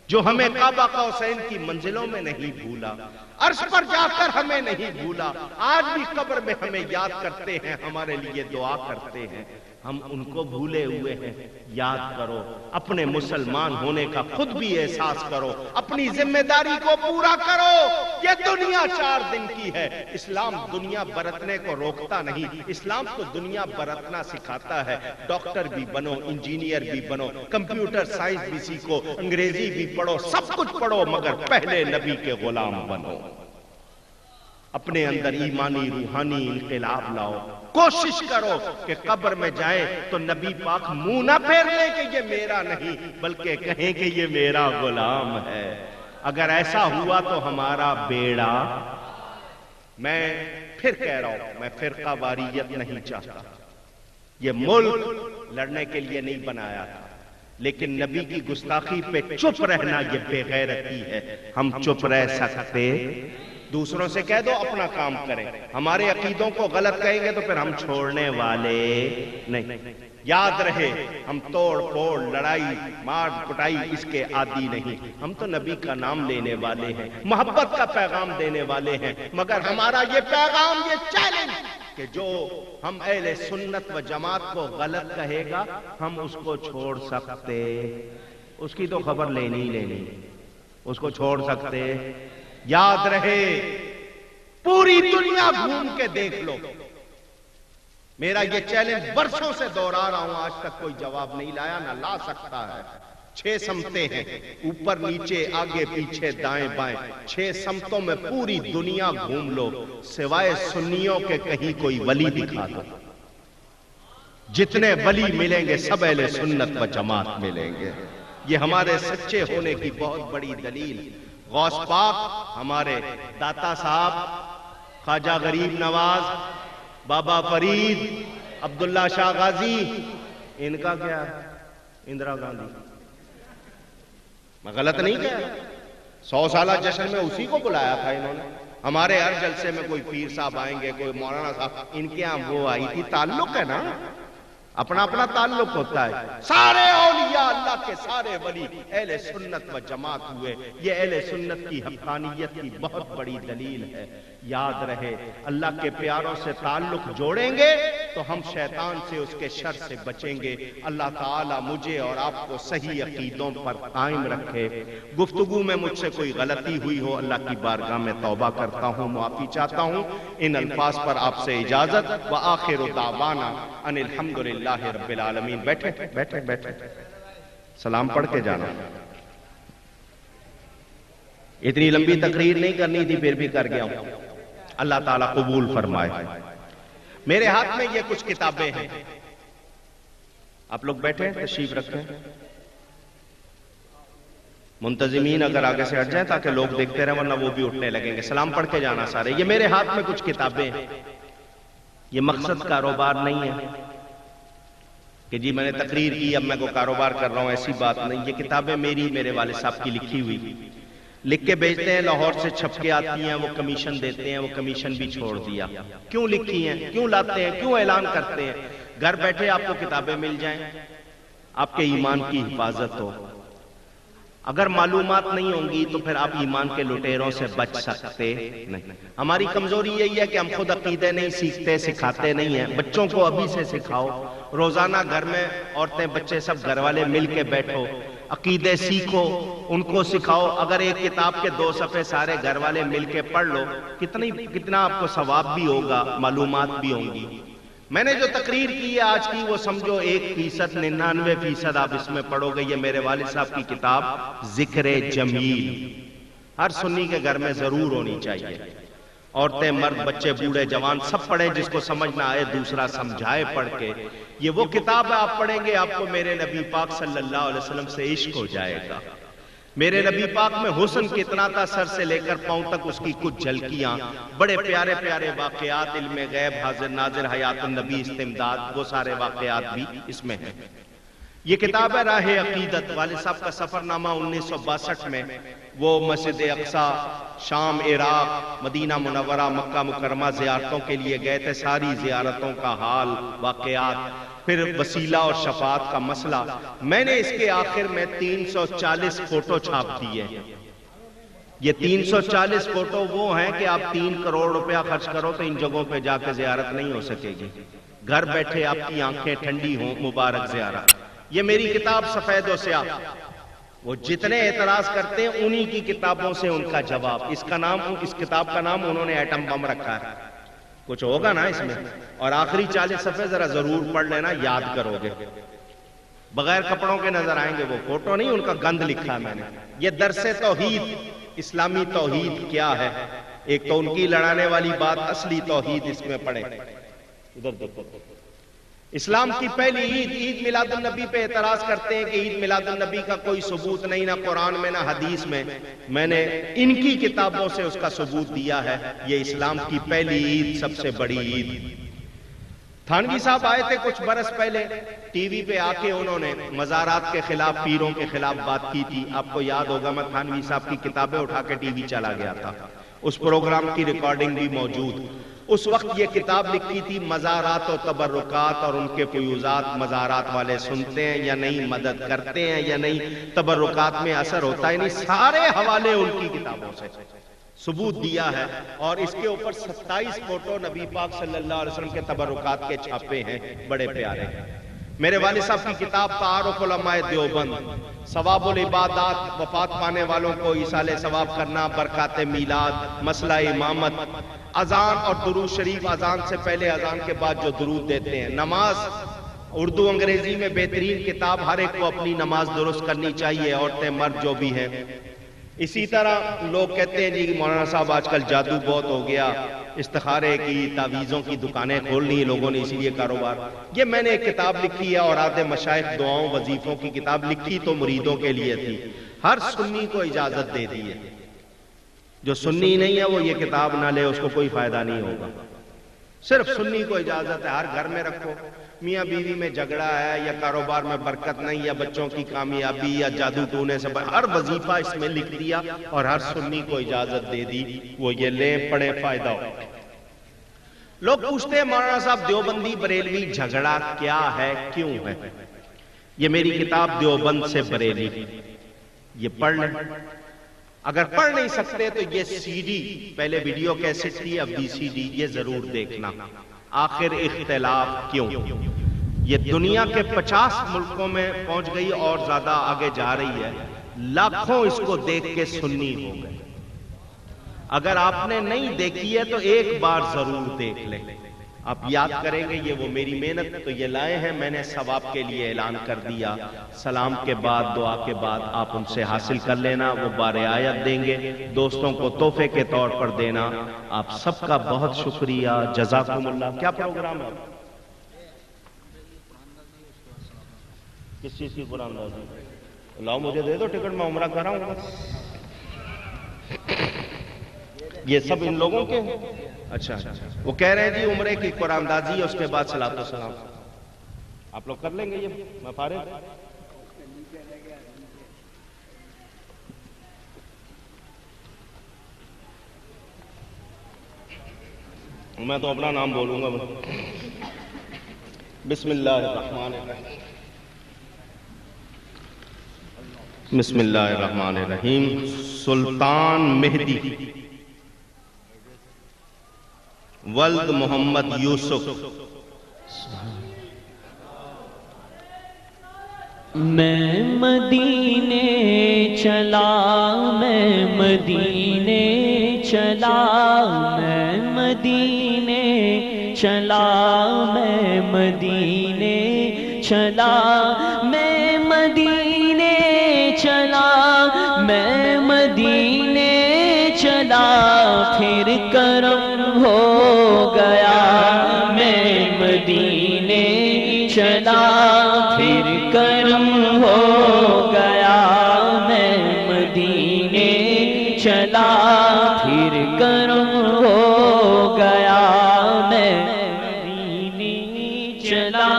جو ہمیں کعبہ قوسین کی منزلوں میں نہیں بھولا، عرش پر جا کر ہمیں نہیں بھولا، آج بھی قبر میں ہمیں یاد کرتے ہیں، ہمارے لیے دعا کرتے ہیں، ہم ان کو بھولے ہوئے ہیں۔ یاد کرو، اپنے مسلمان ہونے کا خود بھی احساس کرو، اپنی ذمہ داری کو پورا کرو۔ یہ دنیا 4 دن کی ہے، اسلام دنیا برتنے کو روکتا نہیں، اسلام تو دنیا برتنا سکھاتا ہے۔ ڈاکٹر بھی بنو، انجینئر بھی بنو، کمپیوٹر سائنس بھی سیکھو، انگریزی بھی پڑھو، سب کچھ پڑھو، مگر پہلے نبی کے غلام بنو۔ اپنے اندر ایمانی روحانی انقلاب لاؤ، کوشش کرو کہ قبر میں جائیں تو نبی پاک منہ نہ پھیر لیں کہ یہ میرا نہیں، بلکہ کہیں کہ یہ میرا غلام ہے۔ اگر ایسا ہوا تو ہمارا بیڑا، میں پھر کہہ رہا ہوں، میں فرقہ واریت نہیں چاہتا، یہ ملک لڑنے کے لیے نہیں بنایا تھا، لیکن نبی کی گستاخی پہ چپ رہنا یہ بے غیرتی ہے۔ ہم چپ رہ سکتے؟ دوسروں سے کہہ دو اپنا کام کریں، ہمارے عقیدوں کو غلط کہیں گے تو پھر ہم چھوڑنے والے نہیں۔ یاد رہے، ہم توڑ پھوڑ، لڑائی، مار پٹائی اس کے عادی نہیں، ہم تو نبی کا نام لینے والے ہیں، محبت کا پیغام دینے والے ہیں، مگر ہمارا یہ پیغام، یہ چیلنج کہ جو ہم اہل سنت و جماعت کو غلط کہے گا ہم اس کو چھوڑ سکتے؟ اس کی تو خبر لینی، اس کو چھوڑ سکتے؟ یاد رہے، پوری دنیا گھوم کے دیکھ لو، میرا یہ چیلنج برسوں سے دوہرا رہا ہوں، آج تک کوئی جواب نہیں لایا، نہ لا سکتا ہے۔ 6 سمتیں ہیں، اوپر نیچے آگے پیچھے دائیں بائیں، 6 سمتوں میں پوری دنیا گھوم لو، سوائے سنیوں کے کہیں کوئی ولی دکھا دو۔ جتنے ولی ملیں گے سب اہل سنت و جماعت ملیں گے، یہ ہمارے سچے ہونے کی بہت بڑی دلیل۔ غوث پاک، ہمارے داتا صاحب، خواجہ غریب نواز، بابا فرید، عبداللہ شاہ غازی، ان کا کیا؟ اندرا گاندھی، میں غلط نہیں کہہ رہا، 100 سالہ جشن میں اسی کو بلایا تھا انہوں نے۔ ہمارے ہر جلسے میں کوئی پیر صاحب آئیں گے، کوئی مولانا صاحب، ان کے ہاں وہ آئی تھی، تعلق ہے نا، اپنا اپنا تعلق ہوتا ہے۔ سارے اولیاء اللہ کے سارے ولی اہل سنت و جماعت ہوئے، یہ اہل سنت کی حقانیت کی بہت بڑی دلیل ہے۔ یاد رہے، اللہ کے پیاروں سے تعلق جوڑیں گے تو ہم شیطان سے، اس کے شر سے بچیں گے۔ اللہ تعالیٰ مجھے اور آپ کو صحیح عقیدوں پر قائم رکھے۔ گفتگو میں مجھ سے کوئی غلطی ہوئی ہو، اللہ کی بارگاہ میں توبہ کرتا ہوں، معافی چاہتا ہوں۔ ان الفاظ پر آپ سے اجازت، وآخر دعوانا ان الحمدللہ رب العالمین۔ بیٹھے سلام پڑھ کے جانا۔ اتنی لمبی تقریر نہیں کرنی تھی، پھر بھی کر گیا ہوں، اللہ تعالیٰ قبول فرمائے۔ میرے ہاتھ میں یہ کچھ کتابیں ہیں، آپ لوگ بیٹھے تشریف رکھیں، منتظمین اگر آگے سے ہٹ جائیں تاکہ لوگ دیکھتے رہیں، ورنہ وہ بھی اٹھنے لگیں گے۔ سلام پڑھ کے جانا سارے۔ یہ میرے ہاتھ میں کچھ کتابیں ہیں، یہ مقصد کاروبار نہیں ہے کہ جی میں نے تقریر کی اب میں کو کاروبار کر رہا ہوں، ایسی بات نہیں۔ یہ کتابیں میری، میرے والد صاحب کی لکھی ہوئی، لکھ کے بیچتے ہیں، لاہور سے چھپ کے آتی ہیں، وہ کمیشن دیتے ہیں، وہ کمیشن بھی چھوڑ دیا۔ کیوں لکھی ہیں، کیوں لاتے ہیں، کیوں اعلان کرتے ہیں؟ گھر بیٹھے آپ کو کتابیں مل جائیں، آپ کے ایمان کی حفاظت ہو۔ اگر معلومات نہیں ہوں گی تو پھر آپ ایمان کے لٹیروں سے بچ سکتے نہیں۔ ہماری کمزوری یہی ہے کہ ہم خود عقیدے نہیں سیکھتے، سکھاتے نہیں ہیں۔ بچوں کو ابھی سے سکھاؤ، روزانہ گھر میں عورتیں بچے سب گھر والے مل کے بیٹھو، عقیدے سیکھو، ان کو سکھاؤ. اگر ایک کتاب کے 2 صفحے سارے گھر والے مل کے پڑھ لو، کتنا آپ کو ثواب بھی ہوگا، معلومات بھی ہوں گی. میں نے جو تقریر کی ہے آج کی، وہ سمجھو 1%، 99% آپ اس میں پڑھو گے. یہ میرے والد صاحب کی کتاب ذکر جمیل ہر سنی کے گھر میں ضرور ہونی چاہیے. عورتیں، مرد، بچے، بوڑھے، جوان سب پڑھیں. جس کو سمجھ نہ آئے دوسرا سمجھائے پڑھ کے. یہ وہ کتاب ہے، آپ پڑھیں گے آپ کو میرے نبی پاک صلی اللہ علیہ وسلم سے عشق ہو جائے گا. میرے نبی پاک میں حسن کتنا تھا، سر سے لے کر پاؤں تک اس کی کچھ جھلکیاں، بڑے پیارے پیارے واقعات، علم غیب، حاضر ناظر، حیات النبی، استمداد، وہ سارے واقعات بھی اس میں ہیں. یہ کتاب ہے راہ عقیدت. والد صاحب کا سفر نامہ 1962 میں وہ مسجد اقصی، شام، عراق، مدینہ منورہ، مکہ مکرمہ زیارتوں کے لیے گئے تھے. ساری زیارتوں کا حال، واقعات، پھر وسیلہ اور شفاعت کا مسئلہ. میں نے اس کے آخر میں 340 فوٹو چھاپ دیے. یہ 340 فوٹو وہ ہیں کہ آپ 3 کروڑ روپیہ خرچ کرو تو ان جگہوں پہ جا کے زیارت نہیں ہو سکے گی. گھر بیٹھے آپ کی آنکھیں ٹھنڈی ہوں. مبارک زیارت. یہ میری کتاب سفید و سیاہ. وہ جتنے اعتراض کرتے ہیں انہی کی کتابوں سے ان کا جواب. اس کتاب کا نام انہوں نے ایٹم بم رکھا ہے. کچھ ہوگا نا اس میں. اور آخری 40 صفحے ذرا ضرور پڑھ لینا، یاد کرو گے. بغیر کپڑوں کے نظر آئیں گے. وہ فوٹو نہیں، ان کا گند لکھا ہے میں نے. یہ درس توحید، اسلامی توحید کیا ہے. ایک تو ان کی لڑانے والی بات، اصلی توحید اس میں پڑھیں. ادھر دیکھو. اسلام کی پہلی عید میلاد النبی پہ اعتراض کرتے ہیں کہ عید میلاد النبی کا کوئی ثبوت نہیں، نہ قرآن میں نہ حدیث میں. میں نے ان کی کتابوں سے اس کا ثبوت دیا ہے. یہ اسلام کی پہلی عید، سب سے بڑی عید. تھانوی صاحب آئے تھے کچھ برس پہلے، ٹی وی پہ آ کے انہوں نے مزارات کے خلاف، پیروں کے خلاف بات کی تھی. آپ کو یاد ہوگا میں تھانوی صاحب کی کتابیں اٹھا کے ٹی وی چلا گیا تھا. اس پروگرام کی ریکارڈنگ بھی موجود. اس وقت یہ کتاب لکھی تھی مزارات و تبرکات اور ان کے فیوزات. مزارات والے سنتے ہیں یا نہیں، مدد کرتے ہیں یا نہیں، تبرکات میں اثر ہوتا ہے نہیں. سارے حوالے ان کی کتابوں سے ثبوت دیا ہے. اور اس کے اوپر 27 فوٹو نبی پاک صلی اللہ علیہ وسلم کے تبرکات کے چھاپے ہیں، بڑے پیارے. میرے والد صاحب کی کتاب تعارف علماء دیوبند، ثواب العبادات، وفات پانے والوں کو ایصال ثواب کرنا، برکات میلاد، مسئلہ امامت، اذان اور درود شریف، اذان سے پہلے اذان کے بعد جو درود دیتے ہیں، نماز. اردو انگریزی میں بہترین کتاب. ہر ایک کو اپنی نماز درست کرنی چاہیے، عورتیں مرد جو بھی ہیں. اسی طرح لوگ کہتے ہیں جی مولانا صاحب آج کل جادو بہت ہو گیا، استخارے کی، تعویذوں کی دکانیں کھول لی لوگوں نے، اسی لیے کاروبار. یہ میں نے ایک کتاب لکھی ہے، اوراد مشائخ دعاؤں وظیفوں کی کتاب. لکھی تو مریدوں کے لیے تھی. ہر سنی کو اجازت دے دی ہے. جو سنی نہیں ہے وہ یہ کتاب نہ لے، اس کو کوئی فائدہ نہیں ہوگا. صرف سنی کو اجازت ہے. ہر گھر میں رکھو. میاں بیوی میں جھگڑا ہے یا کاروبار میں برکت نہیں یا بچوں کی کامیابی یا جادو ٹونے سے ہر وظیفہ اس میں لکھ دیا اور ہر سنی کو اجازت دے دی. وہ یہ لے پڑے، فائدہ ہو. لوگ پوچھتے ہیں مولانا صاحب دیوبندی بریلوی جھگڑا کیا ہے، کیوں ہے؟ یہ میری کتاب دیوبند سے بریلی. یہ پڑھ لیں. اگر پڑھ نہیں سکتے تو یہ سی ڈی، پہلے ویڈیو کیسٹ تھی، اب بھی سی ڈی، یہ ضرور دیکھنا. آخر اختلاف کیوں؟ یہ دنیا کے 50 ملکوں میں پہنچ گئی اور زیادہ آگے جا رہی ہے. لاکھوں اس کو دیکھ کے سنی ہو گئے. اگر آپ نے نہیں دیکھی ہے تو ایک بار ضرور دیکھ لیں. آپ یاد کریں گے یہ وہ میری محنت. تو یہ لائے ہیں میں نے ثواب کے لیے اعلان کر دیا. سلام کے بعد، دعا کے بعد آپ ان سے حاصل کر لینا. وہ بار آیت دیں گے، دوستوں کو تحفے کے طور پر دینا. آپ سب کا بہت شکریہ. جزاکم اللہ. کیا پروگرام ہے؟ کس چیز کی قرآن دازی؟ لاؤ مجھے دے دو ٹکٹ، میں عمرہ کر رہا ہوں. یہ سب ان لوگوں کے ہیں. اچھا، وہ کہہ رہے ہیں جی عمرے کی قرآن دازی ہے، اس کے بعد صلاۃ و سلام. آپ لوگ کر لیں گے؟ یہ میں فارغ. میں تو اپنا نام بولوں گا. بسم اللہ الرحمن الرحیم. بسم اللہ الرحمن الرحیم. سلطان مہدی ولد محمد یوسف میں مدینے چلا، میں مدینے چلا، میں مدینے چلا، میں مدینے چلا، میں مدینے چلا، میں مدینے چلا، پھر کرم ہو گیا، میں مدینے چلا، پھر کرم ہو گیا، میں مدینے چلا، پھر کرم ہو گیا، میں مدینے چلا۔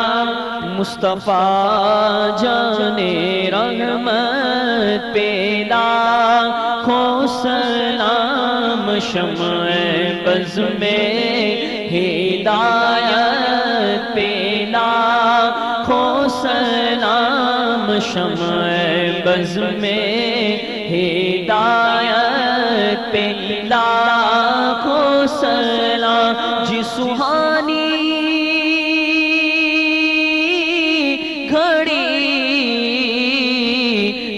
مصطفیٰ جانے رحمت پہ لاکھوں سلام، شمع بز میں ہدایت پہ لاکھوں سلام، شمع بز میں ہدایت پہ لاکھوں سلام۔ جی سہانی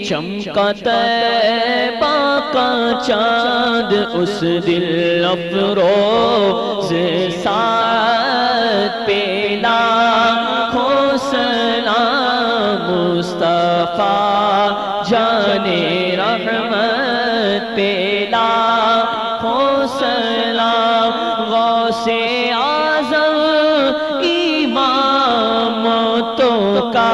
چمکا طیبہ کا چاند، اس دل افروز ساعت پہ لاکھوں سلام، مصطفیٰ جانے رحمت پہ لاکھوں سلام۔ غوث اعظم امامتوں کا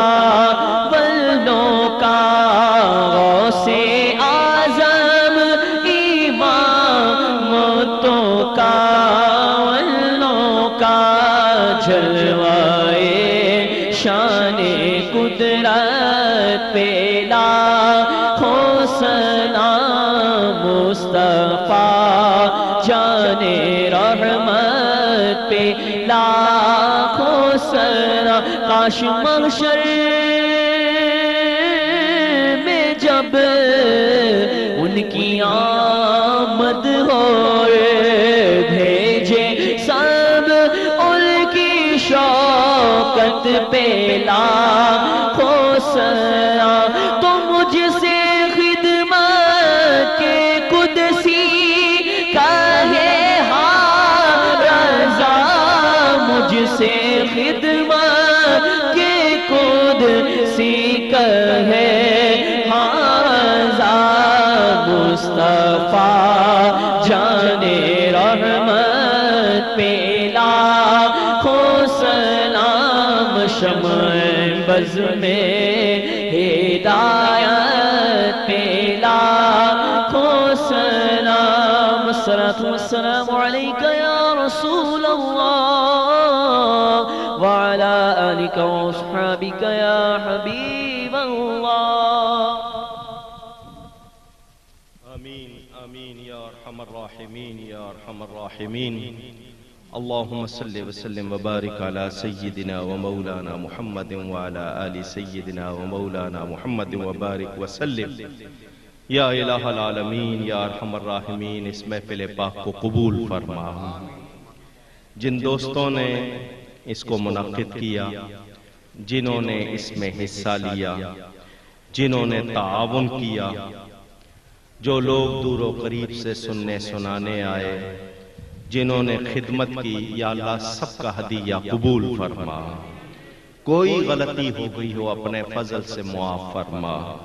جلوائے شان قدرت پہ لاکھوں سلام، مصطفیٰ جانے رحمت پہ لاکھوں سلام۔ کاش محشر میں جب ان کی آمد ہوئے، بھیجے سب شوکت پہ لاکھوں سلام، تو مجھ سے خدمت کے قدسی کہے ہاں رضا، مجھ سے خدمت کے قدسی کہے ہاں رضا، مصطفیٰ جانے رحمت پہ شمع بز میں ہدایت پہ لاکھوں سلام۔ الصلاة والسلام علیک یا رسول اللہ، وعلی آلک واصحابک یا حبیب اللہ۔ آمین آمین یا ارحم الراحمین یا ارحم الراحمین۔ اللہم صلی وسلم وبارک علی سیدنا و مولانا محمد وعلی آل سیدنا و مولانا محمد وبارک وسلم۔ یا الہ العالمین یا ارحم الراحمین، اس محفل پاک کو قبول فرما۔ جن دوستوں نے اس کو منعقد کیا، جنہوں نے اس میں حصہ لیا، جنہوں نے تعاون کیا، جو لوگ دور و قریب سے سننے سنانے آئے، جنہوں نے خدمت کی، یا اللہ سب کا ہدیہ قبول فرما۔ کوئی غلطی ہو گئی ہو اپنے فضل سے معاف فرما۔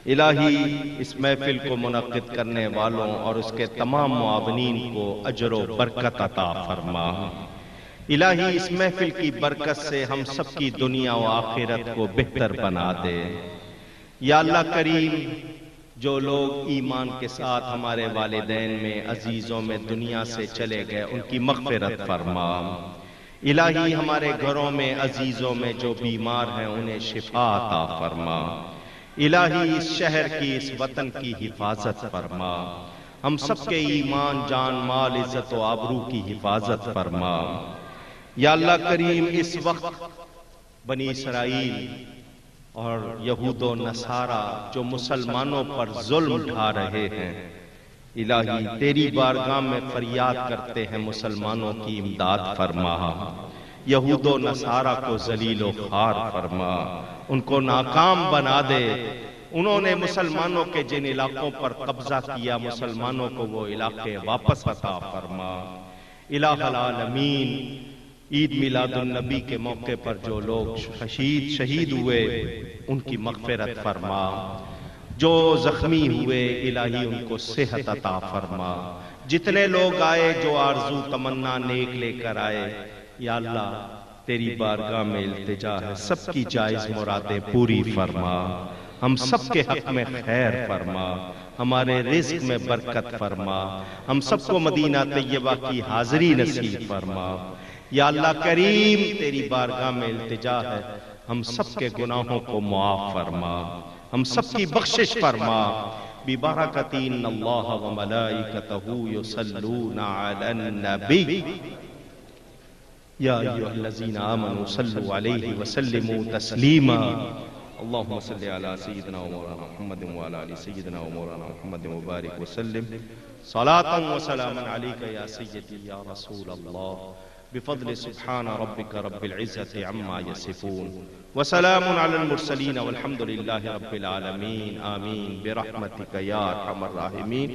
الہی اس محفل کو منعقد کرنے والوں اور اس کے تمام معاونین کو اجر و برکت عطا فرما۔ الہی اس محفل کی برکت سے ہم سب کی دنیا و آخرت کو بہتر بنا دے۔ یا اللہ کریم، جو لوگ ایمان کے ساتھ ہمارے والدین میں، عزیزوں میں دنیا سے چلے گئے، ان کی مغفرت فرما۔ الہی ہمارے گھروں میں، عزیزوں میں جو بیمار ہیں انہیں شفا عطا فرما۔ الہی اس شہر کی، اس وطن کی حفاظت فرما۔ ہم سب کے ایمان، جان، مال، عزت و آبرو کی حفاظت فرما۔ یا اللہ کریم، اس وقت بنی اسرائیل اور یہود و نصارہ جو مسلمانوں پر ظلم ڈھا رہے ہیں، الہی تیری بارگاہ میں فریاد کرتے ہیں، مسلمانوں کی امداد فرما۔ یہود و نصارہ کو ذلیل و خوار فرما، ان کو ناکام بنا دے۔ انہوں نے مسلمانوں کے جن علاقوں پر قبضہ کیا، مسلمانوں کو وہ علاقے واپس عطا فرما۔ الہ العالمین، عید میلاد النبی کے موقع پر جو لوگ شہید ہوئے ان کی مغفرت فرما، جو زخمی ہوئے الہی ان کو صحت عطا فرما۔ جتنے لوگ آئے جو آرزو تمنا نیک لے کر آئے، یا اللہ تیری بارگاہ میں التجا ہے، سب کی جائز مرادیں پوری فرما، ہم سب کے حق میں خیر فرما، ہمارے رزق میں برکت فرما، ہم سب کو مدینہ طیبہ کی حاضری نصیب فرما۔ یا اللہ کریم تیری بارگاہ میں التجا ہے، ہم سب کے گناہوں کو معاف فرما، ہم سب کی بخشش فرما۔ ببرکۃ ان اللہ وملائکتہ یصلون علی النبی یا ایھا الذین آمنوا صلوا علیہ وسلموا تسلیما۔ اللهم صل على سيدنا ومولانا محمد وعلى آل سيدنا ومولانا محمد وبارك وسلم صلاة وسلاما عليك يا سيدي يا رسول الله بفضل سبحان ربك رب العزة عما يصفون وسلام على المرسلين والحمد لله رب العالمين آمين برحمتك يا أرحم الراحمين۔